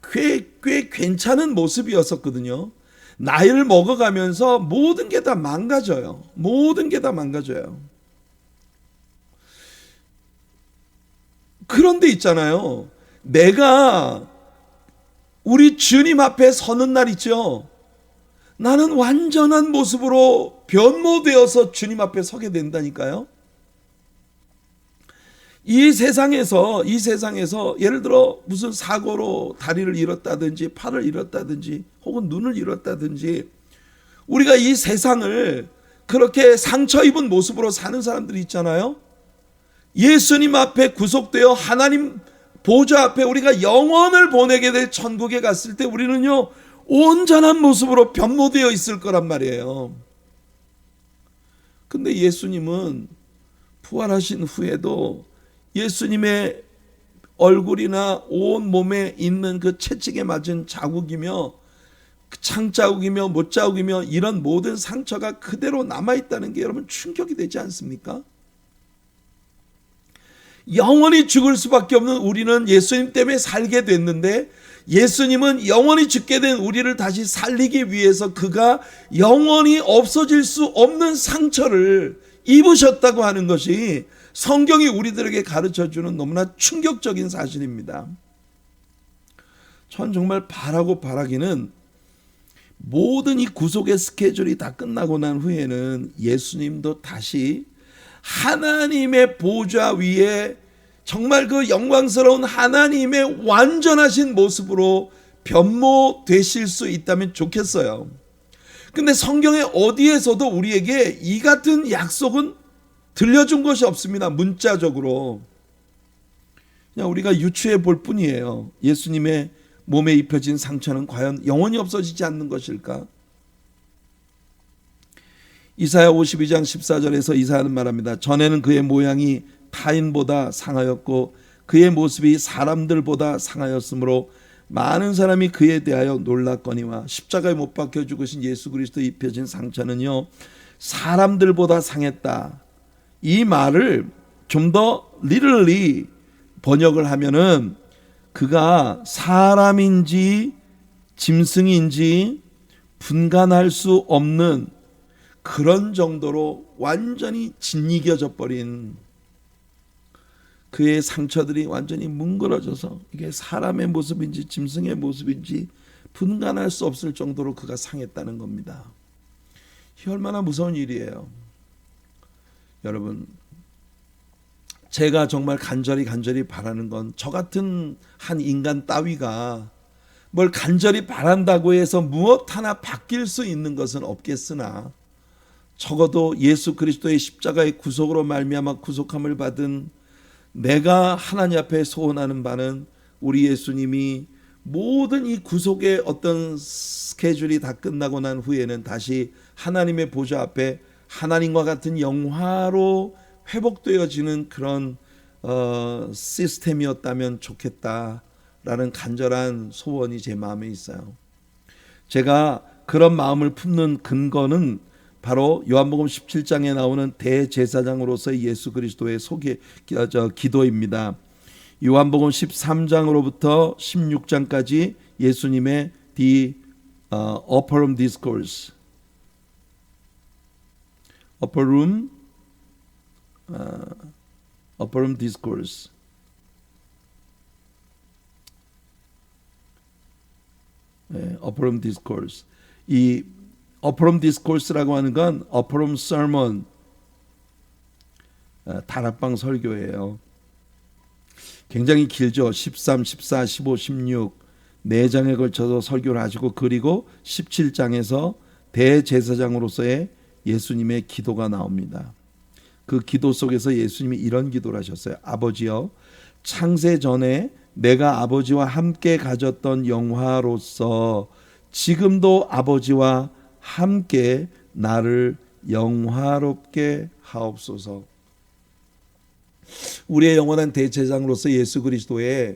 꽤 괜찮은 모습이었었거든요. 나이를 먹어가면서 모든 게 다 망가져요. 모든 게 다 망가져요. 그런데 있잖아요, 내가 우리 주님 앞에 서는 날 있죠. 나는 완전한 모습으로 변모되어서 주님 앞에 서게 된다니까요. 이 세상에서 예를 들어 무슨 사고로 다리를 잃었다든지 팔을 잃었다든지 혹은 눈을 잃었다든지 우리가 이 세상을 그렇게 상처 입은 모습으로 사는 사람들이 있잖아요. 예수님 앞에 구속되어 하나님 보좌 앞에 우리가 영원을 보내게 될 천국에 갔을 때 우리는요 온전한 모습으로 변모되어 있을 거란 말이에요. 근데 예수님은 부활하신 후에도 예수님의 얼굴이나 온 몸에 있는 그 채찍에 맞은 자국이며 창자국이며 못자국이며 이런 모든 상처가 그대로 남아있다는 게 여러분 충격이 되지 않습니까? 영원히 죽을 수밖에 없는 우리는 예수님 때문에 살게 됐는데 예수님은 영원히 죽게 된 우리를 다시 살리기 위해서 그가 영원히 없어질 수 없는 상처를 입으셨다고 하는 것이 성경이 우리들에게 가르쳐주는 너무나 충격적인 사실입니다. 전 정말 바라기는 모든 이 구속의 스케줄이 다 끝나고 난 후에는 예수님도 다시 하나님의 보좌 위에 정말 그 영광스러운 하나님의 완전하신 모습으로 변모되실 수 있다면 좋겠어요. 근데 성경에 어디에서도 우리에게 이 같은 약속은 들려준 것이 없습니다. 문자적으로. 그냥 우리가 유추해 볼 뿐이에요. 예수님의 몸에 입혀진 상처는 과연 영원히 없어지지 않는 것일까? 이사야 52장 14절에서 이사야는 말합니다. 전에는 그의 모양이 타인보다 상하였고 그의 모습이 사람들보다 상하였으므로 많은 사람이 그에 대하여 놀랐거니와 십자가에 못 박혀 죽으신 예수 그리스도에 입혀진 상처는요 사람들보다 상했다. 이 말을 좀 더 literally 번역을 하면은 그가 사람인지 짐승인지 분간할 수 없는 그런 정도로 완전히 짓이겨져 버린 그의 상처들이 완전히 뭉그러져서 이게 사람의 모습인지 짐승의 모습인지 분간할 수 없을 정도로 그가 상했다는 겁니다. 이 얼마나 무서운 일이에요. 여러분, 제가 정말 간절히 바라는 건 저 같은 한 인간 따위가 뭘 간절히 바란다고 해서 무엇 하나 바뀔 수 있는 것은 없겠으나 적어도 예수 그리스도의 십자가의 구속으로 말미암아 구속함을 받은 내가 하나님 앞에 소원하는 바는 우리 예수님이 모든 이 구속의 어떤 스케줄이 다 끝나고 난 후에는 다시 하나님의 보좌 앞에 하나님과 같은 영화로 회복되어지는 그런 시스템이었다면 좋겠다라는 간절한 소원이 제 마음에 있어요. 제가 그런 마음을 품는 근거는 바로 요한복음 17장에 나오는 대제사장으로서의 예수 그리스도의 기도입니다. 요한복음 13장으로부터 16장까지 예수님의 the upper room discourse, upper room discourse, upper room discourse. 이 upper room discourse라고 하는 건 upper room sermon, 다락방 설교예요. 굉장히 길죠. 13, 14, 15, 16 4장에 걸쳐서 설교를 하시고 그리고 17장에서 대제사장으로서의 예수님의 기도가 나옵니다. 그 기도 속에서 예수님이 이런 기도를 하셨어요. 아버지여, 창세 전에 내가 아버지와 함께 가졌던 영화로서 지금도 아버지와 함께 나를 영화롭게 하옵소서. 우리의 영원한 대제사장으로서 예수 그리스도의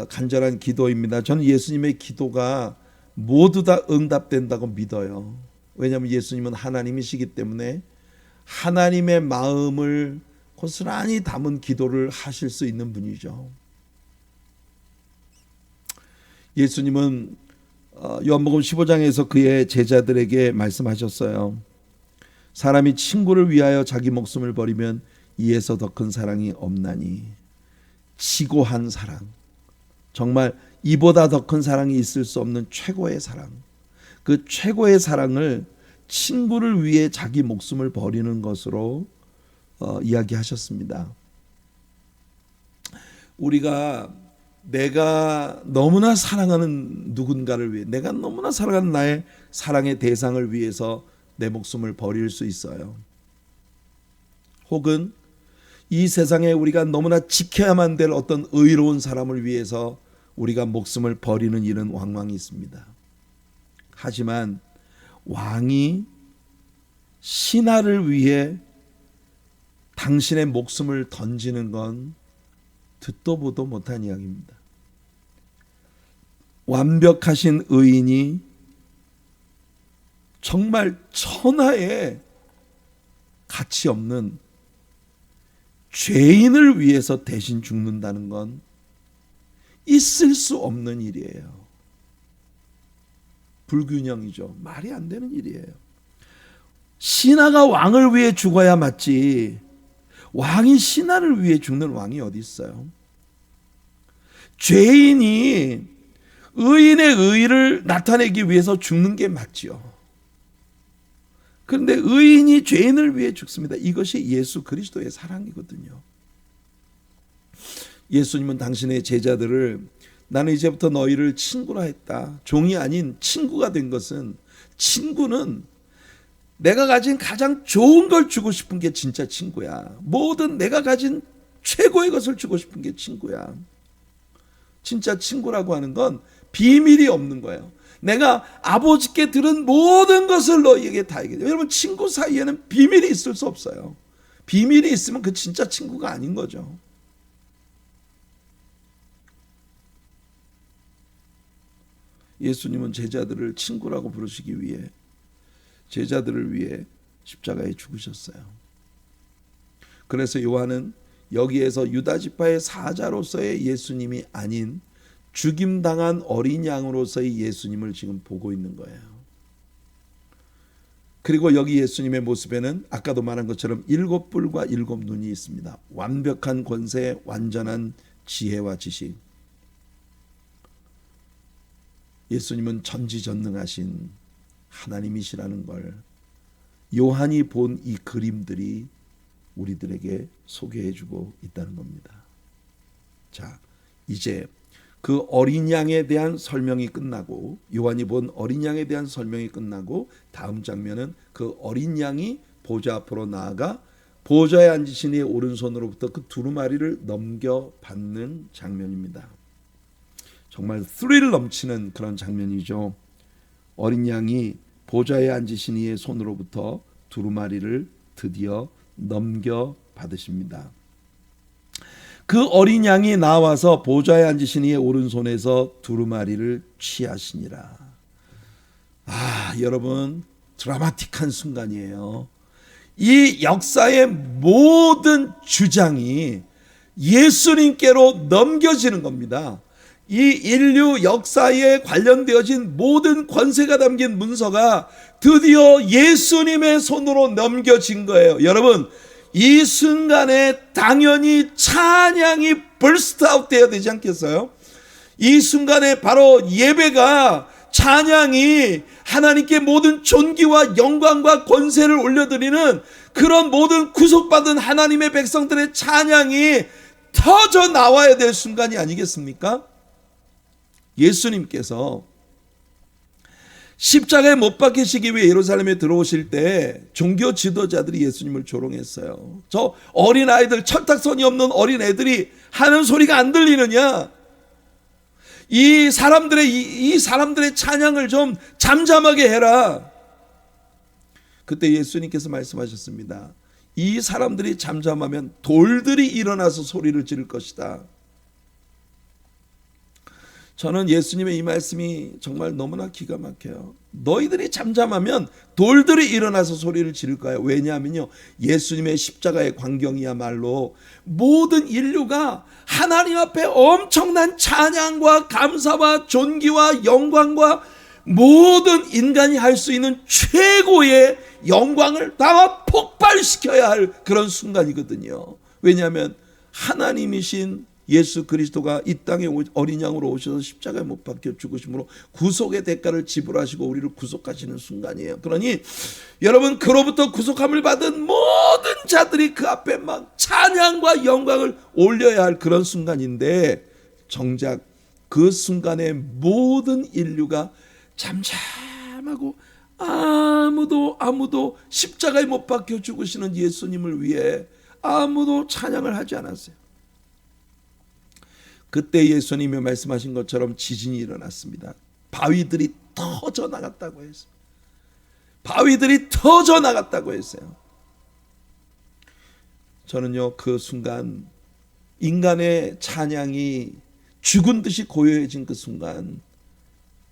간절한 기도입니다. 저는 예수님의 기도가 모두 다 응답된다고 믿어요. 왜냐하면 예수님은 하나님이시기 때문에 하나님의 마음을 고스란히 담은 기도를 하실 수 있는 분이죠. 예수님은 요한복음 15장에서 그의 제자들에게 말씀하셨어요. 사람이 친구를 위하여 자기 목숨을 버리면 이에서 더 큰 사랑이 없나니. 지고한 사랑, 정말 이보다 더 큰 사랑이 있을 수 없는 최고의 사랑, 그 최고의 사랑을 친구를 위해 자기 목숨을 버리는 것으로 이야기하셨습니다. 우리가 내가 너무나 사랑하는 누군가를 위해, 내가 너무나 사랑하는 나의 사랑의 대상을 위해서 내 목숨을 버릴 수 있어요. 혹은 이 세상에 우리가 너무나 지켜야만 될 어떤 의로운 사람을 위해서 우리가 목숨을 버리는 일은 왕왕 있습니다. 하지만 왕이 신하를 위해 당신의 목숨을 던지는 건 듣도 보도 못한 이야기입니다. 완벽하신 의인이 정말 천하에 가치 없는 죄인을 위해서 대신 죽는다는 건 있을 수 없는 일이에요. 불균형이죠. 말이 안 되는 일이에요. 신하가 왕을 위해 죽어야 맞지, 왕이 신하를 위해 죽는 왕이 어디 있어요? 죄인이 의인의 의를 나타내기 위해서 죽는 게 맞지요. 그런데 의인이 죄인을 위해 죽습니다. 이것이 예수 그리스도의 사랑이거든요. 예수님은 당신의 제자들을 나는 이제부터 너희를 친구라 했다. 종이 아닌 친구가 된 것은, 친구는 내가 가진 가장 좋은 걸 주고 싶은 게 진짜 친구야. 모든 내가 가진 최고의 것을 주고 싶은 게 친구야. 진짜 친구라고 하는 건 비밀이 없는 거예요. 내가 아버지께 들은 모든 것을 너희에게 다 얘기해요. 여러분, 친구 사이에는 비밀이 있을 수 없어요. 비밀이 있으면 그 진짜 친구가 아닌 거죠. 예수님은 제자들을 친구라고 부르시기 위해, 제자들을 위해 십자가에 죽으셨어요. 그래서 요한은 여기에서 유다 지파의 사자로서의 예수님이 아닌 죽임당한 어린 양으로서의 예수님을 지금 보고 있는 거예요. 그리고 여기 예수님의 모습에는 아까도 말한 것처럼 7뿔과 7눈이 있습니다. 완벽한 권세, 완전한 지혜와 지식. 예수님은 전지전능하신 하나님이시라는 걸 요한이 본 이 그림들이 우리들에게 소개해주고 있다는 겁니다. 자, 이제 그 어린 양에 대한 설명이 끝나고, 요한이 본 어린 양에 대한 설명이 끝나고, 다음 장면은 그 어린 양이 보좌 앞으로 나아가 보좌에 앉으신 이의 오른손으로부터 그 두루마리를 넘겨받는 장면입니다. 정말 스릴 넘치는 그런 장면이죠. 어린 양이 보좌에 앉으신 이의 손으로부터 두루마리를 드디어 넘겨받으십니다. 그 어린 양이 나와서 보좌에 앉으신 이의 오른손에서 두루마리를 취하시니라. 여러분, 드라마틱한 순간이에요. 이 역사의 모든 주장이 예수님께로 넘겨지는 겁니다. 이 인류 역사에 관련되어진 모든 권세가 담긴 문서가 드디어 예수님의 손으로 넘겨진 거예요. 여러분, 이 순간에 당연히 찬양이 burst out 되어야 되지 않겠어요? 이 순간에 바로 예배가, 찬양이 하나님께 모든 존귀와 영광과 권세를 올려드리는 그런 모든 구속받은 하나님의 백성들의 찬양이 터져 나와야 될 순간이 아니겠습니까? 예수님께서 십자가에 못 박히시기 위해 예루살렘에 들어오실 때 종교 지도자들이 예수님을 조롱했어요. 저 어린아이들, 철딱선이 없는 어린애들이 하는 소리가 안 들리느냐? 이 사람들의 찬양을 좀 잠잠하게 해라. 그때 예수님께서 말씀하셨습니다. 이 사람들이 잠잠하면 돌들이 일어나서 소리를 지를 것이다. 저는 예수님의 이 말씀이 정말 너무나 기가 막혀요. 너희들이 잠잠하면 돌들이 일어나서 소리를 지를 거예요. 왜냐하면요, 예수님의 십자가의 광경이야말로 모든 인류가 하나님 앞에 엄청난 찬양과 감사와 존귀와 영광과 모든 인간이 할 수 있는 최고의 영광을 다 폭발시켜야 할 그런 순간이거든요. 왜냐하면 하나님이신 예수 그리스도가 이 땅에 어린 양으로 오셔서 십자가에 못 박혀 죽으심으로 구속의 대가를 지불하시고 우리를 구속하시는 순간이에요. 그러니 여러분, 그로부터 구속함을 받은 모든 자들이 그 앞에 막 찬양과 영광을 올려야 할 그런 순간인데, 정작 그 순간에 모든 인류가 잠잠하고 아무도 십자가에 못 박혀 죽으시는 예수님을 위해 아무도 찬양을 하지 않았어요. 그때 예수님이 말씀하신 것처럼 지진이 일어났습니다. 바위들이 터져 나갔다고 했어요. 바위들이 터져 나갔다고 했어요. 저는요, 그 순간 인간의 찬양이 죽은 듯이 고요해진 그 순간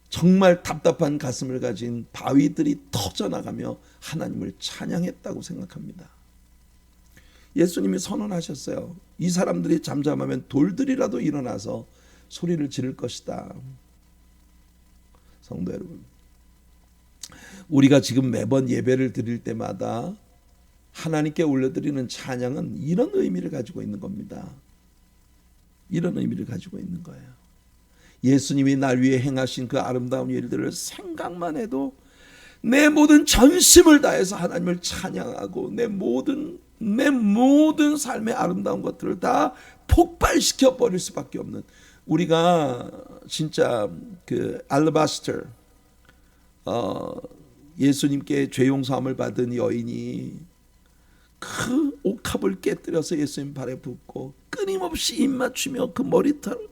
정말 답답한 가슴을 가진 바위들이 터져 나가며 하나님을 찬양했다고 생각합니다. 예수님이 선언하셨어요. 이 사람들이 잠잠하면 돌들이라도 일어나서 소리를 지를 것이다. 성도 여러분, 우리가 지금 매번 예배를 드릴 때마다 하나님께 올려드리는 찬양은 이런 의미를 가지고 있는 겁니다. 이런 의미를 가지고 있는 거예요. 예수님이 날 위해 행하신 그 아름다운 일들을 생각만 해도 내 모든 전심을 다해서 하나님을 찬양하고 내 모든 삶의 아름다운 것들을 다 폭발시켜 버릴 수밖에 없는, 우리가 진짜 그 알라바스터, 예수님께 죄 용서함을 받은 여인이 그 옥합을 깨뜨려서 예수님 발에 붓고 끊임없이 입 맞추며 그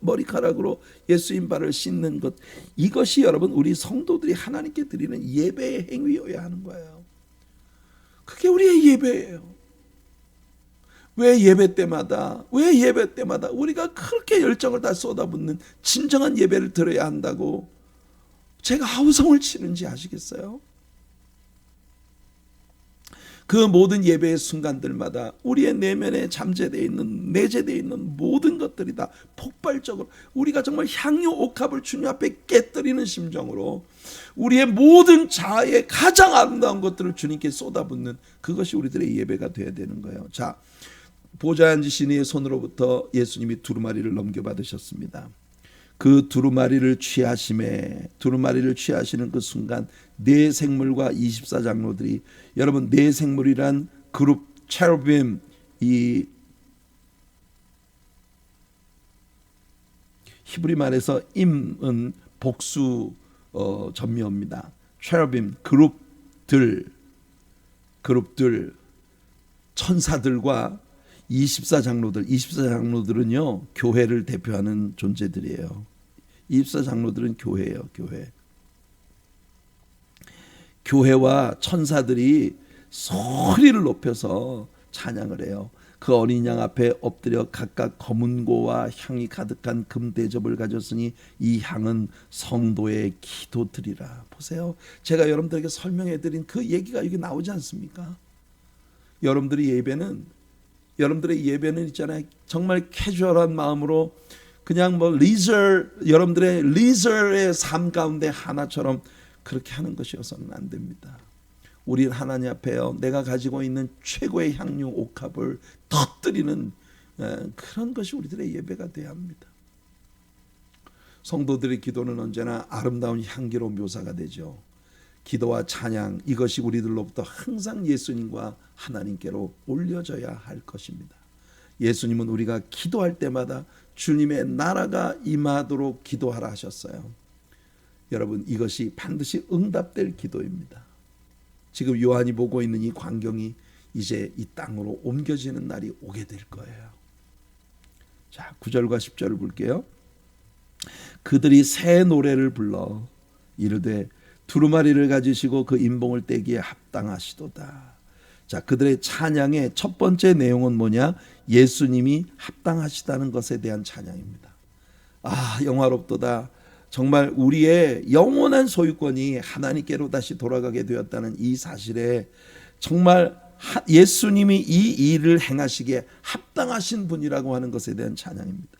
머리카락으로 예수님 발을 씻는 것, 이것이 여러분 우리 성도들이 하나님께 드리는 예배의 행위여야 하는 거예요. 그게 우리의 예배예요. 왜 예배 때마다 우리가 그렇게 열정을 다 쏟아붓는 진정한 예배를 드려야 한다고 제가 아우성을 치는지 아시겠어요? 그 모든 예배의 순간들마다 우리의 내면에 잠재되어 있는, 내재되어 있는 모든 것들이 다 폭발적으로 우리가 정말 향유 옥합을 주님 앞에 깨뜨리는 심정으로 우리의 모든 자아의 가장 아름다운 것들을 주님께 쏟아붓는, 그것이 우리들의 예배가 되어야 되는 거예요. 자, 보좌에 앉으신 이의 손으로부터 예수님이 두루마리를 넘겨받으셨습니다. 그 두루마리를 취하시는 그 순간 네 생물과 24장로들이, 여러분 네 생물이란 그룹 체루빔, 이 히브리 말에서 임은 복수 전미어입니다. 체루빔 그룹들 천사들과 24장로들은요 교회를 대표하는 존재들이에요. 24장로들은 교회예요. 교회와 천사들이 소리를 높여서 찬양을 해요. 그 어린 양 앞에 엎드려 각각 검은고와 향이 가득한 금 대접을 가졌으니 이 향은 성도의 기도드리라. 보세요. 제가 여러분들에게 설명해드린 그 얘기가 여기 나오지 않습니까? 여러분들의 예배는 있잖아요. 정말 캐주얼한 마음으로 그냥 여러분들의 리저의 삶 가운데 하나처럼 그렇게 하는 것이어서는 안 됩니다. 우리는 하나님 앞에요, 내가 가지고 있는 최고의 향유 옥합을 터뜨리는 그런 것이 우리들의 예배가 되어야 합니다. 성도들의 기도는 언제나 아름다운 향기로 묘사가 되죠. 기도와 찬양, 이것이 우리들로부터 항상 예수님과 하나님께로 올려져야 할 것입니다. 예수님은 우리가 기도할 때마다 주님의 나라가 임하도록 기도하라 하셨어요. 여러분, 이것이 반드시 응답될 기도입니다. 지금 요한이 보고 있는 이 광경이 이제 이 땅으로 옮겨지는 날이 오게 될 거예요. 자, 9절과 10절을 볼게요. 그들이 새 노래를 불러 이르되 두루마리를 가지시고 그 인봉을 떼기에 합당하시도다. 자, 그들의 찬양의 첫 번째 내용은 뭐냐? 예수님이 합당하시다는 것에 대한 찬양입니다. 아, 영화롭도다. 정말 우리의 영원한 소유권이 하나님께로 다시 돌아가게 되었다는 이 사실에 정말 예수님이 이 일을 행하시기에 합당하신 분이라고 하는 것에 대한 찬양입니다.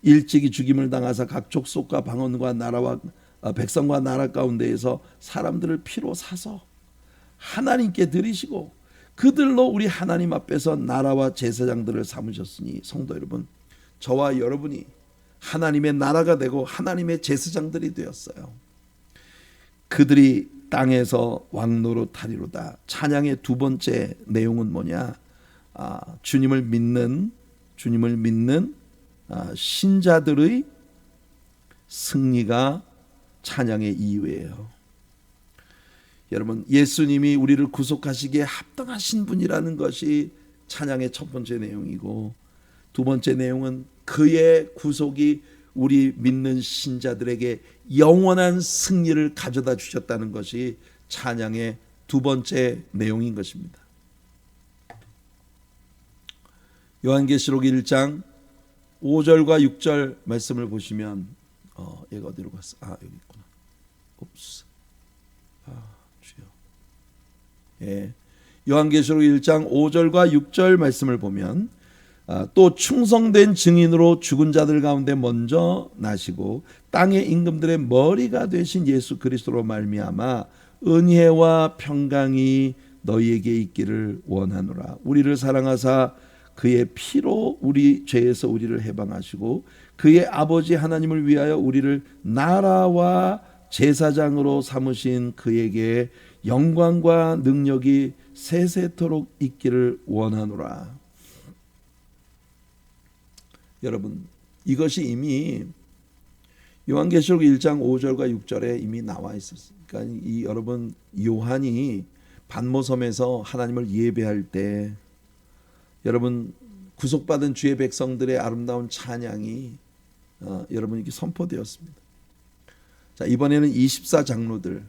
일찍이 죽임을 당하사 각 족속과 방언과 나라와 백성과 나라 가운데에서 사람들을 피로 사서 하나님께 드리시고 그들로 우리 하나님 앞에서 나라와 제사장들을 삼으셨으니, 성도 여러분, 저와 여러분이 하나님의 나라가 되고 하나님의 제사장들이 되었어요. 그들이 땅에서 왕노릇하리로다. 찬양의 두 번째 내용은 뭐냐? 주님을 믿는 신자들의 승리가 찬양의 이유예요. 여러분, 예수님이 우리를 구속하시기에 합당하신 분이라는 것이 찬양의 첫 번째 내용이고, 두 번째 내용은 그의 구속이 우리 믿는 신자들에게 영원한 승리를 가져다 주셨다는 것이 찬양의 두 번째 내용인 것입니다. 요한계시록 1장 5절과 6절 말씀을 보시면 얘가 어디로 갔어? 여기 있구나. 주여. 예. 요한계시록 1장 5절과 6절 말씀을 보면 또 충성된 증인으로 죽은 자들 가운데 먼저 나시고 땅의 임금들의 머리가 되신 예수 그리스도로 말미암아 은혜와 평강이 너희에게 있기를 원하노라. 우리를 사랑하사 그의 피로 우리 죄에서 우리를 해방하시고 그의 아버지 하나님을 위하여 우리를 나라와 제사장으로 삼으신 그에게 영광과 능력이 세세토록 있기를 원하노라. 여러분, 이것이 이미 요한계시록 1장 5절과 6절에 이미 나와 있었어요. 그러니까 여러분, 요한이 반모섬에서 하나님을 예배할 때 여러분, 구속받은 주의 백성들의 아름다운 찬양이 여러분에게 선포되었습니다. 자, 이번에는 24장로들,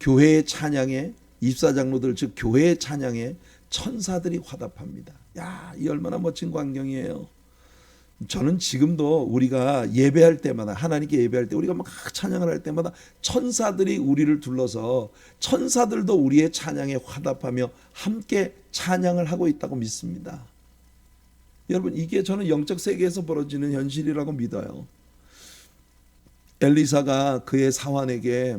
교회의 찬양에 24장로들, 즉 교회의 찬양에 천사들이 화답합니다. 야, 이 얼마나 멋진 광경이에요. 저는 지금도 우리가 예배할 때마다, 하나님께 예배할 때 우리가 막 찬양을 할 때마다 천사들이 우리를 둘러서 천사들도 우리의 찬양에 화답하며 함께 찬양을 하고 있다고 믿습니다. 여러분, 이게 저는 영적 세계에서 벌어지는 현실이라고 믿어요. 엘리사가 그의 사환에게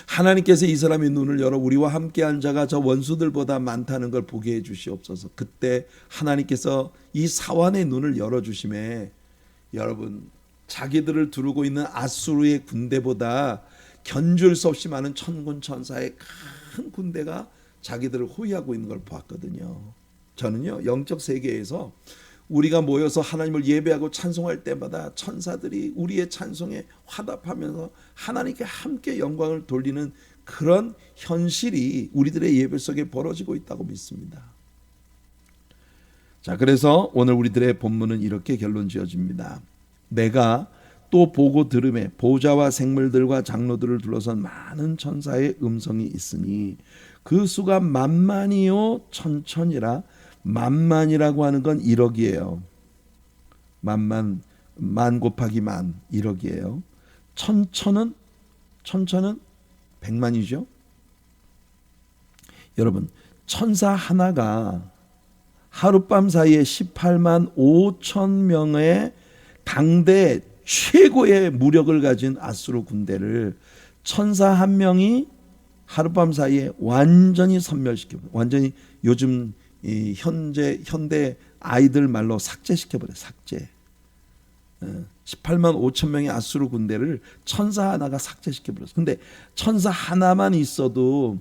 하나님께서 이 사람의 눈을 열어 우리와 함께한 자가 저 원수들보다 많다는 걸 보게 해 주시옵소서. 그때 하나님께서 이 사환의 눈을 열어주심에 여러분, 자기들을 두르고 있는 아수르의 군대보다 견줄 수 없이 많은 천군 천사의 큰 군대가 자기들을 호위하고 있는 걸 보았거든요. 저는요, 영적 세계에서 우리가 모여서 하나님을 예배하고 찬송할 때마다 천사들이 우리의 찬송에 화답하면서 하나님께 함께 영광을 돌리는 그런 현실이 우리들의 예배 속에 벌어지고 있다고 믿습니다. 자, 그래서 오늘 우리들의 본문은 이렇게 결론 지어집니다. 내가 또 보고 들음에 보좌와 생물들과 장로들을 둘러선 많은 천사의 음성이 있으니 그 수가 만만이요 천천이라. 만만이라고 하는 건 1억이에요. 만 곱하기 만 1억이에요. 천천은 100만이죠. 여러분, 천사 하나가 하룻밤 사이에 18만 5천 명의 당대 최고의 무력을 가진 아수르 군대를 천사 한 명이 하룻밤 사이에 완전히 섬멸시켜, 완전히 요즘 이 현대 아이들 말로 삭제시켜버려요. 삭제. 18만 5천 명의 아수르 군대를 천사 하나가 삭제시켜버렸어요. 근데 천사 하나만 있어도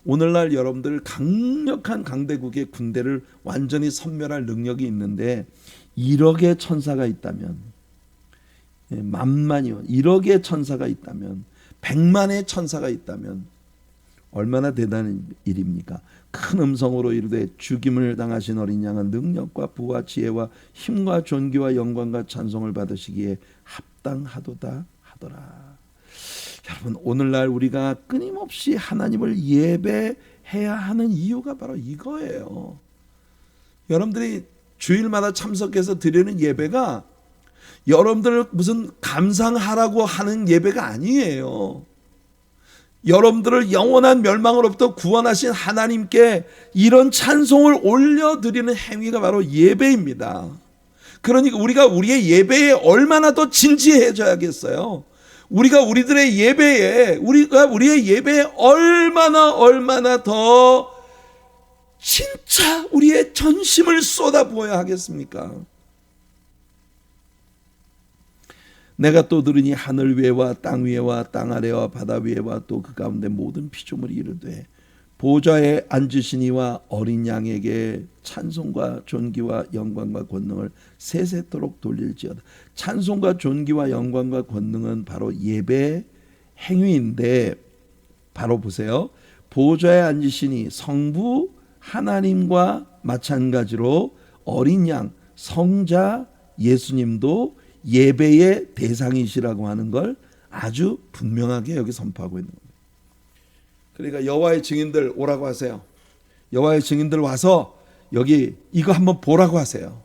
오늘날 여러분들 강력한 강대국의 군대를 완전히 섬멸할 능력이 있는데 1억의 천사가 있다면, 만만이요 1억의 천사가 있다면, 100만의 천사가 있다면 얼마나 대단한 일입니까? 큰 음성으로 이르되 죽임을 당하신 어린 양은 능력과 부와 지혜와 힘과 존귀와 영광과 찬송을 받으시기에 합당하도다 하더라. 여러분, 오늘날 우리가 끊임없이 하나님을 예배해야 하는 이유가 바로 이거예요. 여러분들이 주일마다 참석해서 드리는 예배가 여러분들을 무슨 감상하라고 하는 예배가 아니에요. 여러분들을 영원한 멸망으로부터 구원하신 하나님께 이런 찬송을 올려드리는 행위가 바로 예배입니다. 그러니까 우리가 우리의 예배에 얼마나 더 진지해져야겠어요. 우리가 우리의 예배에 얼마나 더 진짜 우리의 전심을 쏟아부어야 하겠습니까? 내가 또 들으니 하늘 위에와 땅 위에와 땅 아래와 바다 위에와 또 그 가운데 모든 피조물이 이르되 보좌에 앉으시니와 어린 양에게 찬송과 존귀와 영광과 권능을 세세토록 돌릴지어다. 찬송과 존귀와 영광과 권능은 바로 예배 행위인데, 바로 보세요. 보좌에 앉으시니 성부 하나님과 마찬가지로 어린 양 성자 예수님도 예배의 대상이시라고 하는 걸 아주 분명하게 여기 선포하고 있는 겁니다. 그러니까 여호와의 증인들 오라고 하세요. 여호와의 증인들 와서 여기 이거 한번 보라고 하세요.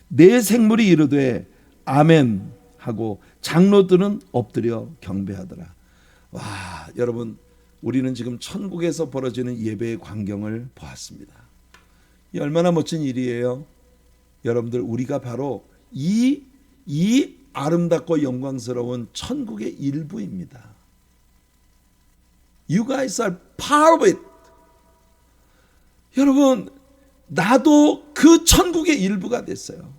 네 생물이 이르되 아멘 하고 장로들은 엎드려 경배하더라. 와, 여러분, 우리는 지금 천국에서 벌어지는 예배의 광경을 보았습니다. 이 얼마나 멋진 일이에요. 여러분들, 우리가 바로 이 아름답고 영광스러운 천국의 일부입니다. You guys are part of it. 여러분, 나도 그 천국의 일부가 됐어요.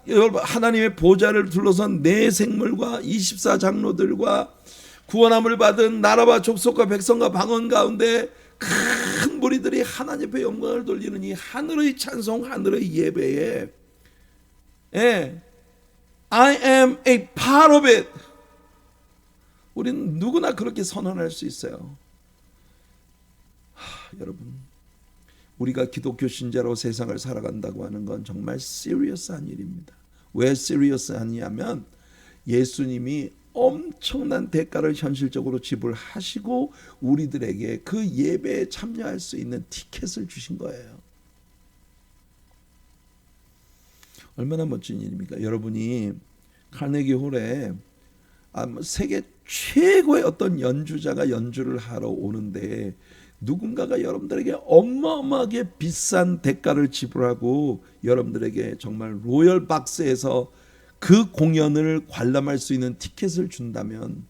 여러분, 하나님의 보좌를 둘러선 네 생물과 24장로들과 구원함을 받은 나라와 족속과 백성과 방언 가운데 큰 무리들이 하나님 앞에 영광을 돌리는 이 하늘의 찬송, 하늘의 예배에 I am a part of it. 우리는 누구나 그렇게 선언할 수 있어요. 여러분, 우리가 기독교 신자로 세상을 살아간다고 하는 건 정말 시리어스한 일입니다. 왜 시리어스하냐면 예수님이 엄청난 대가를 현실적으로 지불하시고 우리들에게 그 예배에 참여할 수 있는 티켓을 주신 거예요. 얼마나 멋진 일입니까? 여러분이 카네기 홀에 세계 최고의 어떤 연주자가 연주를 하러 오는데 누군가가 여러분들에게 어마어마하게 비싼 대가를 지불하고 여러분들에게 정말 로열 박스에서 그 공연을 관람할 수 있는 티켓을 준다면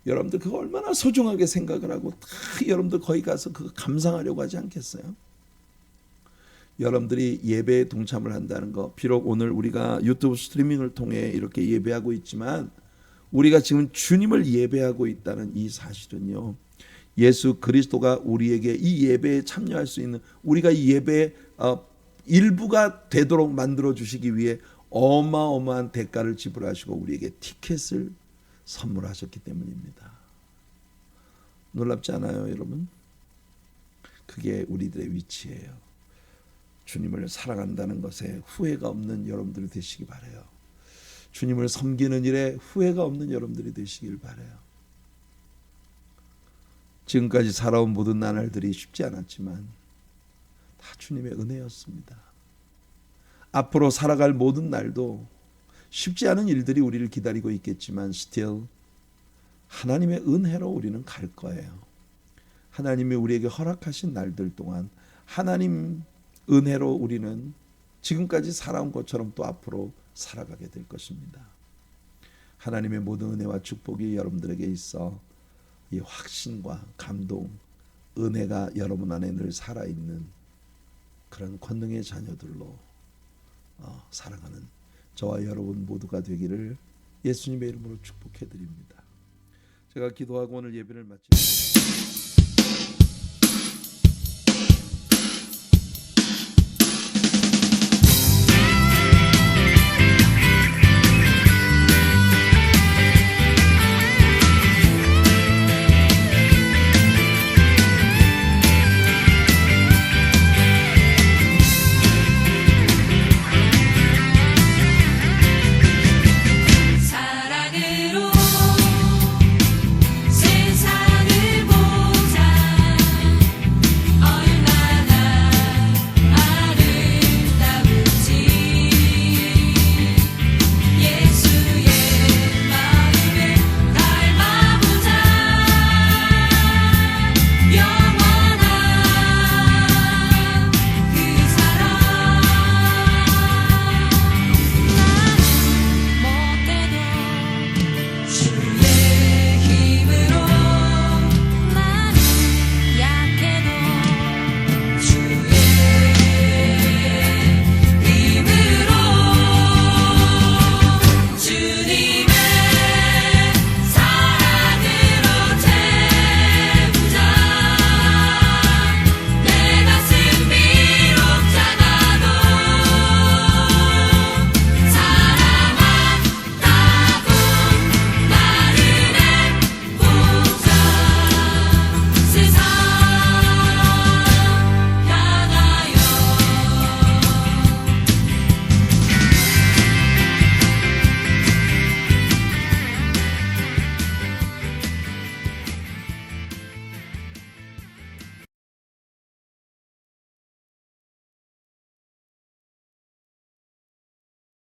여러분들 그거 얼마나 소중하게 생각을 하고 다 여러분들 거기 가서 그거 감상하려고 하지 않겠어요? 여러분들이 예배에 동참을 한다는 거, 비록 오늘 우리가 유튜브 스트리밍을 통해 이렇게 예배하고 있지만 우리가 지금 주님을 예배하고 있다는 이 사실은요, 예수 그리스도가 우리에게 이 예배에 참여할 수 있는, 우리가 이 예배의 일부가 되도록 만들어 주시기 위해 어마어마한 대가를 지불하시고 우리에게 티켓을 선물하셨기 때문입니다. 놀랍지 않아요, 여러분? 그게 우리들의 위치예요. 주님을 사랑한다는 것에 후회가 없는 여러분들이 되시기 바라요. 주님을 섬기는 일에 후회가 없는 여러분들이 되시길 바라요. 지금까지 살아온 모든 나날들이 쉽지 않았지만 다 주님의 은혜였습니다. 앞으로 살아갈 모든 날도 쉽지 않은 일들이 우리를 기다리고 있겠지만 still 하나님의 은혜로 우리는 갈 거예요. 하나님이 우리에게 허락하신 날들 동안 하나님 은혜로 우리는 지금까지 살아온 것처럼 또 앞으로 살아가게 될 것입니다. 하나님의 모든 은혜와 축복이 여러분들에게 있어 이 확신과 감동, 은혜가 여러분 안에 늘 살아있는 그런 권능의 자녀들로 살아가는 저와 여러분 모두가 되기를 예수님의 이름으로 축복해 드립니다. 제가 기도하고 오늘 예배를 마치겠습니다.